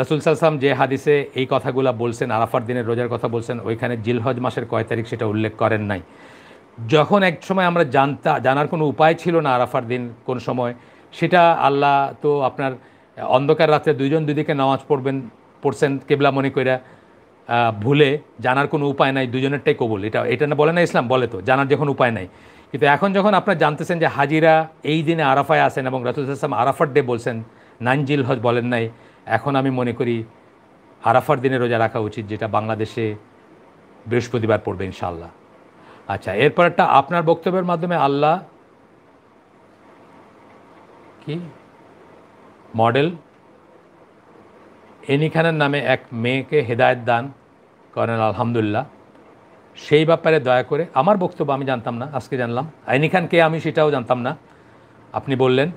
রাসূল সাল্লাল্লাহু আলাইহি ওয়াসাল্লাম যে হাদিসে এই কথাগুলো বলছেন, আরাফার দিনের রোজার কথা বলছেন, ওইখানে জিলহজ মাসের কয় তারিখ সেটা উল্লেখ করেন নাই। যখন এক সময় আমরা জানার কোনো উপায় ছিল না আরাফার দিন কোন সময়, সেটা আল্লাহ তো আপনার অন্ধকার রাত্রে দুইজন দুদিকে নামাজ পড়ছেন কেবলা মনে কইরা, ভুলে, জানার কোনো উপায় নাই, দুজনেরটাই কবুল। এটা না বলে না ইসলাম, বলে তো জানার যখন উপায় নাই। কিন্তু এখন যখন আপনার জানতেছেন যে হাজিরা এই দিনে আরাফায় আসেন, এবং রাসূল সাল্লাল্লাহু আলাইহি ওয়াসাল্লাম আরাফার ডে বলছেন, 9 জিলহজ বলেন নাই, এখন আমি মনে করি আরাফার দিনে রোজা রাখা উচিত, যেটা বাংলাদেশে বৃহস্পতিবার পড়বে ইনশাআল্লাহ। আচ্ছা, এরপরটা আপনার বক্তব্যের মাধ্যমে আল্লাহ কি মডেল এনি খানের নামে এক মেয়েকে হেদায়েত দান করেন, আলহামদুলিল্লাহ। সেই ব্যাপারে দয়া করে, আমার বক্তব্য আমি জানতাম না, আজকে জানলাম। এনি খান কে আমি সেটাও জানতাম না, আপনি বললেন।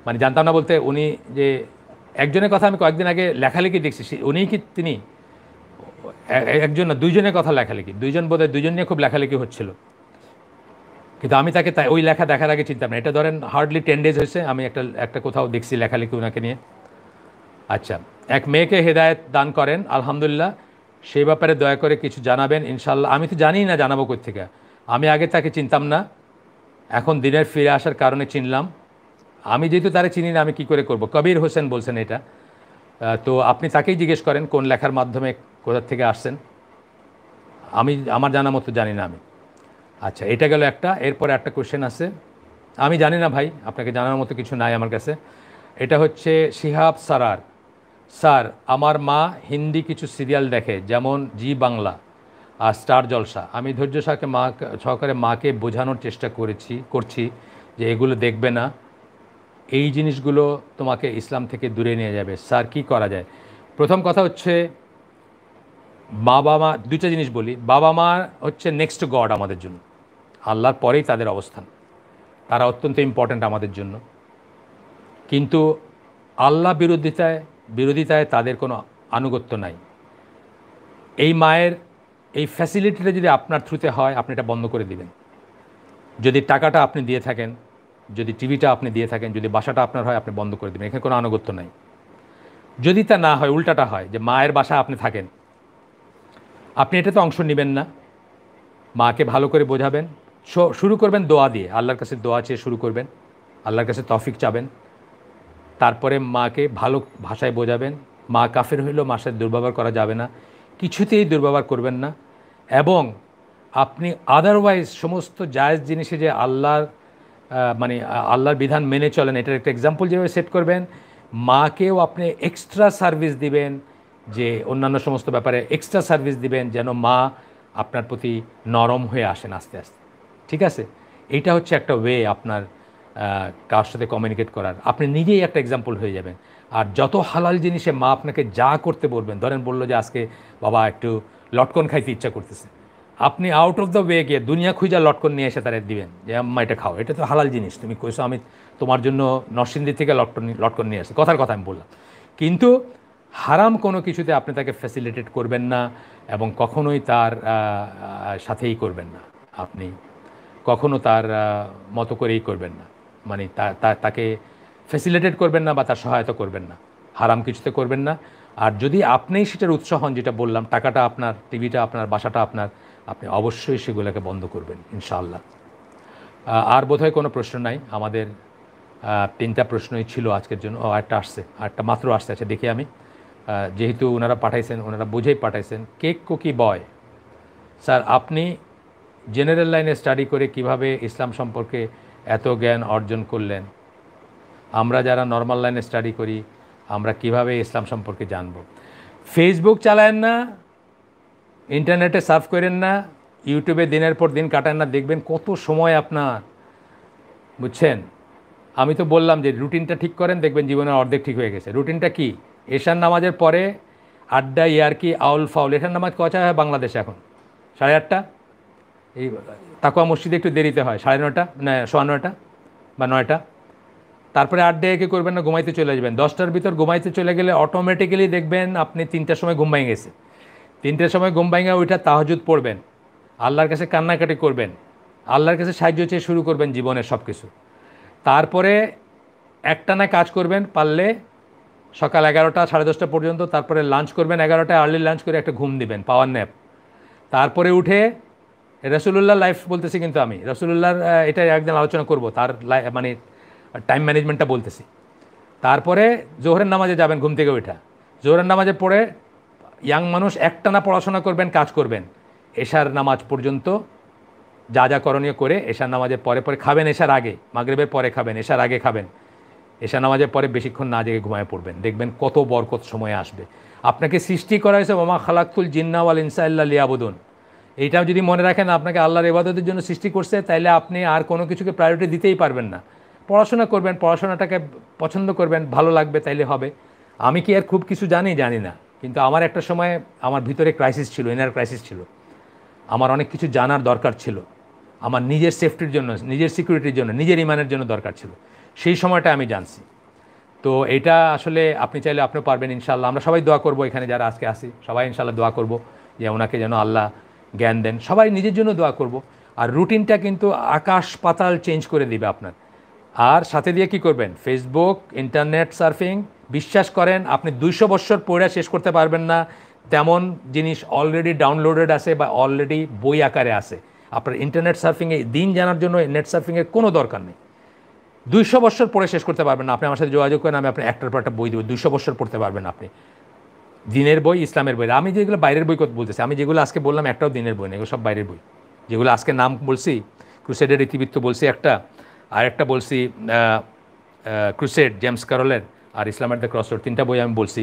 মানে জানতাম না বলতে, উনি যে একজনের কথা আমি কয়েকদিন আগে লেখালেখি দেখছি, উনিই কি তিনি? একজন না, দুইজনের কথা লেখালেখি, দুইজন বোধহয়, দুইজন নিয়ে খুব লেখালেখি হচ্ছিল, কিন্তু আমি তাকে ওই লেখা দেখার আগে চিন্তাম না। এটা ধরেন হার্ডলি 10 ডেজ হয়েছে আমি একটা কোথাও দেখছি লেখালেখি ওনাকে নিয়ে। আচ্ছা, এক মেয়েকে হেদায়েত দান করেন, আলহামদুলিল্লাহ। সেই ব্যাপারে দয়া করে কিছু জানাবেন ইনশাল্লাহ। আমি তো জানি না জানাবো কোত্থেকে, আমি আগে তাকে চিনতাম না, এখন দিনের ফিরে আসার কারণে চিনলাম। আমি যেহেতু তারা চিনি না, আমি কি করে করব? কবির হোসেন বলছেন এটা, তো আপনি তাকেই জিজ্ঞেস করেন কোন লেখার মাধ্যমে কোথা থেকে আসছেন, আমার জানা মতো জানি না আমি। আচ্ছা, এটা গেল একটা। এরপরে একটা কোশ্চেন আছে, আমি জানি না ভাই, আপনাকে জানার মতো কিছু নাই আমার কাছে। এটা হচ্ছে শিহাব সারার, স্যার আমার মা হিন্দি কিছু সিরিয়াল দেখে, যেমন জি বাংলা, আর স্টার জলসা, আমি ধৈর্য সহকারে মাকে বোঝানোর চেষ্টা করছি যে এগুলো দেখবে না, এই জিনিসগুলো তোমাকে ইসলাম থেকে দূরে নিয়ে যাবে। স্যার কী করা যায়? প্রথম কথা হচ্ছে বাবা মা, দুইটা জিনিস বলি। বাবা মা হচ্ছে নেক্সট গড আমাদের জন্য, আল্লাহর পরেই তাদের অবস্থান, তারা অত্যন্ত ইম্পর্ট্যান্ট আমাদের জন্য। কিন্তু আল্লাহ বিরোধিতায় তাদের কোনো আনুগত্য নাই। এই মায়ের এই ফ্যাসিলিটিটা যদি আপনার থ্রুতে হয়, আপনি এটা বন্ধ করে দিবেন। যদি টাকাটা আপনি দিয়ে থাকেন, যদি টিভিটা আপনি দিয়ে থাকেন, যদি বাসাটা আপনার হয়, আপনি বন্ধ করে দেবেন। এখানে কোনো আনুগত্য নাই। যদি তা না হয়, উল্টাটা হয় যে মায়ের বাসা আপনি থাকেন, আপনি এটাতে অংশ নেবেন না। মাকে ভালো করে বোঝাবেন, শুরু করবেন দোয়া দিয়ে, আল্লাহর কাছে দোয়া চেয়ে শুরু করবেন, আল্লাহর কাছে তৌফিক চাবেন। তারপরে মাকে ভালো ভাষায় বোঝাবেন। মা কাফের হইলেও মার সাথে দুর্ব্যবহার করা যাবে না, কিছুতেই দুর্ব্যবহার করবেন না। এবং আপনি আদারওয়াইজ সমস্ত জায়েজ জিনিসে যে আল্লাহর বিধান মেনে চলেন, এটার একটা এক্সাম্পল যেভাবে সেট করবেন, মাকেও আপনি এক্সট্রা সার্ভিস দিবেন, যে অন্যান্য সমস্ত ব্যাপারে এক্সট্রা সার্ভিস দিবেন, যেন মা আপনার প্রতি নরম হয়ে আসেন আস্তে আস্তে। ঠিক আছে? এইটা হচ্ছে একটা ওয়ে আপনার কার সাথে কমিউনিকেট করার। আপনি নিজেই একটা এক্সাম্পল হয়ে যাবেন। আর যত হালাল জিনিসে মা আপনাকে যা করতে বলবেন, ধরেন বললো যে আজকে বাবা একটু লটকন খাইতে ইচ্ছা করতেছে, আপনি আউট অফ দ্য ওয়ে গিয়ে দুনিয়া খুঁজা লটকন নিয়ে এসে তারা দিবেন যে আম্মা এটা খাও, এটা তো হালাল জিনিস, তুমি কইছো আমি তোমার জন্য নরসিংদী থেকে লটকন নিয়ে আসি, কথার কথা আমি বললাম। কিন্তু হারাম কোনো কিছুতে আপনি তাকে ফ্যাসিলিটেট করবেন না, এবং কখনোই তার সাথেই করবেন না। আপনি কখনো তার মতো করেই করবেন না, মানে তাকে ফ্যাসিলিটেট করবেন না বা তার সহায়তা করবেন না, হারাম কিছুতে করবেন না। আর যদি আপনিই সেটার উৎস হন, যেটা বললাম, টাকাটা আপনার, টিভিটা আপনার, বাসাটা আপনার, আপনি অবশ্যই সেগুলোকে বন্ধ করবেন ইনশাআল্লাহ। আর বোধহয় কোনো প্রশ্ন নাই। আমাদের 3টা প্রশ্নই ছিল আজকের জন্য। একটা আসছে, একটা মাত্র আসছে। আচ্ছা দেখি আমি, যেহেতু ওনারা পাঠাইছেন, ওনারা বুঝেই পাঠাইছেন। কেক কুকি বয়, স্যার আপনি জেনারেল লাইনে স্টাডি করে কিভাবে ইসলাম সম্পর্কে এত জ্ঞান অর্জন করলেন? আমরা যারা নর্মাল লাইনে স্টাডি করি, আমরা কিভাবে ইসলাম সম্পর্কে জানব? ফেসবুক চালায়েন না, ইন্টারনেটে সার্ফ করেন না, ইউটিউবে দিনের পর দিন কাটান না, দেখবেন কত সময় আপনার, বুঝছেন? আমি তো বললাম যে রুটিনটা ঠিক করেন, দেখবেন জীবনের অর্ধেক ঠিক হয়ে গেছে। রুটিনটা কি? এশার নামাজের পরে আড্ডা, ইয়ারকি, আউল ফাউল। এশার নামাজ কটা হয় বাংলাদেশে এখন? 8:30। এই তাকওয়া মসজিদে একটু দেরিতে হয়, 9:30 না 9:15 বা 9টা। তারপরে আড্ডায় কী করবেন না, ঘুমাইতে চলে যাবেন। 10টার ভিতর ঘুমাইতে চলে গেলে অটোমেটিক্যালি দেখবেন আপনি 3টার সময় ঘুম ভেঙে গেছে। 3টার সময় ঘুম ভেঙে ওইটা তাহাজ্জুদ পড়বেন, আল্লাহর কাছে কান্নাকাটি করবেন, আল্লাহর কাছে সাহায্য চেয়ে শুরু করবেন জীবনের সব কিছু। তারপরে একটানা কাজ করবেন পারলে সকাল 11টা 10:30 পর্যন্ত। তারপরে লাঞ্চ করবেন 11টায়, আর্লি লাঞ্চ করে একটা ঘুম দিবেন, পাওয়ার ন্যাপ। তারপরে উঠে রাসূলুল্লাহ লাইফ বলতেছি, কিন্তু আমি রাসূলুল্লাহর এটা একদিন আলোচনা করব, তার মানে টাইম ম্যানেজমেন্টটা বলতেছি। তারপরে জোহরের নামাজে যাবেন ঘুম থেকে ওইটা, জোহরের নামাজে পড়ে ইয়াং মানুষ একটানা পড়াশোনা করবেন, কাজ করবেন এশার নামাজ পর্যন্ত, যা যা করণীয় করে। এশার নামাজের পরে খাবেন, এশার আগে, মাগরিবের পরে খাবেন, এশার আগে খাবেন। এশার নামাজের পরে বেশিক্ষণ না জেগে ঘুমায় পড়বেন, দেখবেন কত বরকত সময় আসবে। আপনাকে সৃষ্টি করা হয়েছে ওমা খালাকুল জিন্না ওয়াল ইনসা ইল্লা লিয়াবুদুন। এইটাও যদি মনে রাখেন আপনাকে আল্লাহর ইবাদতের জন্য সৃষ্টি করছে, তাইলে আপনি আর কোনো কিছুকে প্রায়োরিটি দিতেই পারবেন না। পড়াশোনা করবেন, পড়াশোনাটাকে পছন্দ করবেন, ভালো লাগবে, তাইলে হবে। আমি কি আর খুব কিছু জানি না, কিন্তু আমার একটা সময় আমার ভিতরে ক্রাইসিস ছিল, ইনার ক্রাইসিস ছিল। আমার অনেক কিছু জানার দরকার ছিল, আমার নিজের সেফটির জন্য, নিজের সিকিউরিটির জন্য, নিজের ইমানের জন্য দরকার ছিল। সেই সময়টা আমি জানছি। তো এটা আসলে আপনি চাইলে আপনিও পারবেন ইনশাআল্লাহ। আমরা সবাই দোয়া করব, এখানে যারা আজকে আসি সবাই ইনশাআল্লাহ দোয়া করব যে ওনাকে যেন আল্লাহ জ্ঞান দেন। সবাই নিজের জন্য দোয়া করব। আর রুটিনটা কিন্তু আকাশ পাতাল চেঞ্জ করে দিবে আপনার। আর সাথে দিয়ে কি করবেন? Facebook, internet surfing. বিশ্বাস করেন আপনি 200 বছর পড়ে শেষ করতে পারবেন না, তেমন জিনিস অলরেডি ডাউনলোডেড আছে বা অলরেডি বই আকারে আছে। আপনার ইন্টারনেট সার্ফিংয়ে দিন জানার জন্য নেট সার্ফিংয়ের কোনো দরকার নেই। 200 বছর পড়ে শেষ করতে পারবেন না। আপনি আমার সাথে যোগাযোগ করেন, আমি আপনি একটার পর একটা বই দেবো, 200 বছর পড়তে পারবেন আপনি। দিনের বই, ইসলামের বই। আমি যেগুলো বাইরের বই বলতেছি, আমি যেগুলো আজকে বললাম একটাও দিনের বই না, এগুলো সব বাইরের বই। যেগুলো আজকে নাম বলছি, ক্রুসেডের ইতিবৃত্ত বলছি একটা, আর একটা বলছি ক্রুসেড জেমস ক্যারলের, আর ইসলাম এট দ্য ক্রসরোড, 3টা বই আমি বলছি।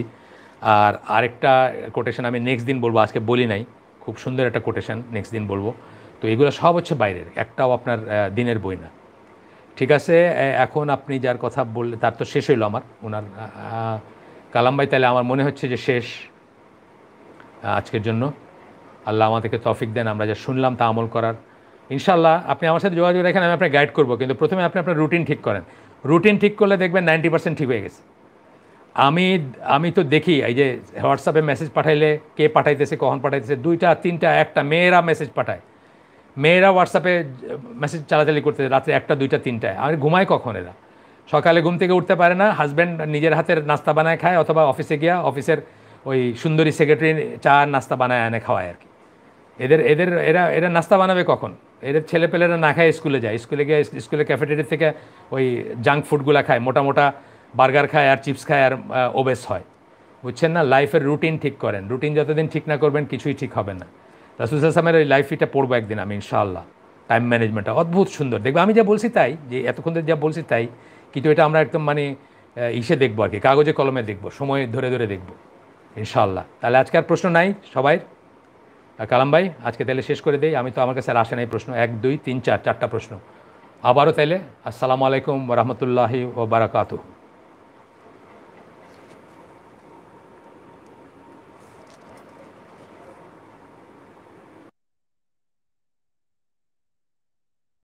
আর আরেকটা কোটেশন আমি নেক্সট দিন বলবো, আজকে বলি নাই, খুব সুন্দর একটা কোটেশন, নেক্সট দিন বলবো। তো এগুলো সব হচ্ছে বাইরের, একটাও আপনার দিনের বই না। ঠিক আছে, এখন আপনি যার কথা বললে তার তো শেষ হইলো আমার, ওনার কালাম ভাই, তাহলে আমার মনে হচ্ছে যে শেষ আজকের জন্য। আল্লাহ আমাদেরকে তৌফিক দেন আমরা যা শুনলাম তা আমল করার। ইনশাআল্লাহ আপনি আমার সাথে যোগাযোগ রাখেন, আমি আপনাকে গাইড করবো, কিন্তু প্রথমে আপনি আপনার রুটিন ঠিক করেন। রুটিন ঠিক করলে দেখবেন 90% ঠিক হয়ে গেছে। আমি তো দেখি এই যে হোয়াটসঅ্যাপে মেসেজ পাঠাইলে কে পাঠাইতেছে, কখন পাঠাইতেছে, 2টা 3টা 1টা মেয়েরা মেসেজ পাঠায়, মেয়েরা হোয়াটসঅ্যাপে মেসেজ চালাচালি করতেছে রাত্রে 1টা 2টা 3টায়। আমি ঘুমাই কখন? এরা সকালে ঘুম থেকে উঠতে পারে না, হাজব্যান্ড নিজের হাতের নাস্তা বানায় খায়, অথবা অফিসে গিয়া অফিসের ওই সুন্দরী সেক্রেটারি চা নাস্তা বানায় এনে খাওয়ায় আর কি। এদের এদের এরা এরা নাস্তা বানাবে কখন? এদের ছেলেপেলেরা না খায় স্কুলে যায়, স্কুলে গিয়ে স্কুলে ক্যাফেটেরিয়া থেকে ওই জাঙ্ক ফুডগুলো খায়, মোটা মোটা বার্গার খায় আর চিপস খায় আর ওবেস হয়, বুঝছেন না? লাইফের রুটিন ঠিক করেন, রুটিন যতদিন ঠিক না করবেন কিছুই ঠিক হবে না। রাসূল সাল্লাল্লাহু আলাইহি ওয়াসাল্লামের ওই লাইফ এটা পড়বো একদিন আমি ইনশাআল্লাহ। টাইম ম্যানেজমেন্টটা অদ্ভুত সুন্দর, দেখবে আমি যা বলছি তাই, যে এতক্ষণ যা বলছি তাই, কিন্তু এটা আমরা একদম মানে ইসে দেখবো আর কি, কাগজে কলমে দেখবো, সময় ধরে ধরে দেখবো ইনশাআল্লাহ। তাহলে আজকে আর প্রশ্ন নাই সবাই? কালাম ভাই আজকে তাহলে শেষ করে দেই, আমি তো আমার কাছে আর আসে নাই প্রশ্ন, 1 2 3 4 4টা প্রশ্ন আবারও। তাইলে আসসালামু আলাইকুম ওয়া রাহমাতুল্লাহি ওয়া বারাকাতুহু।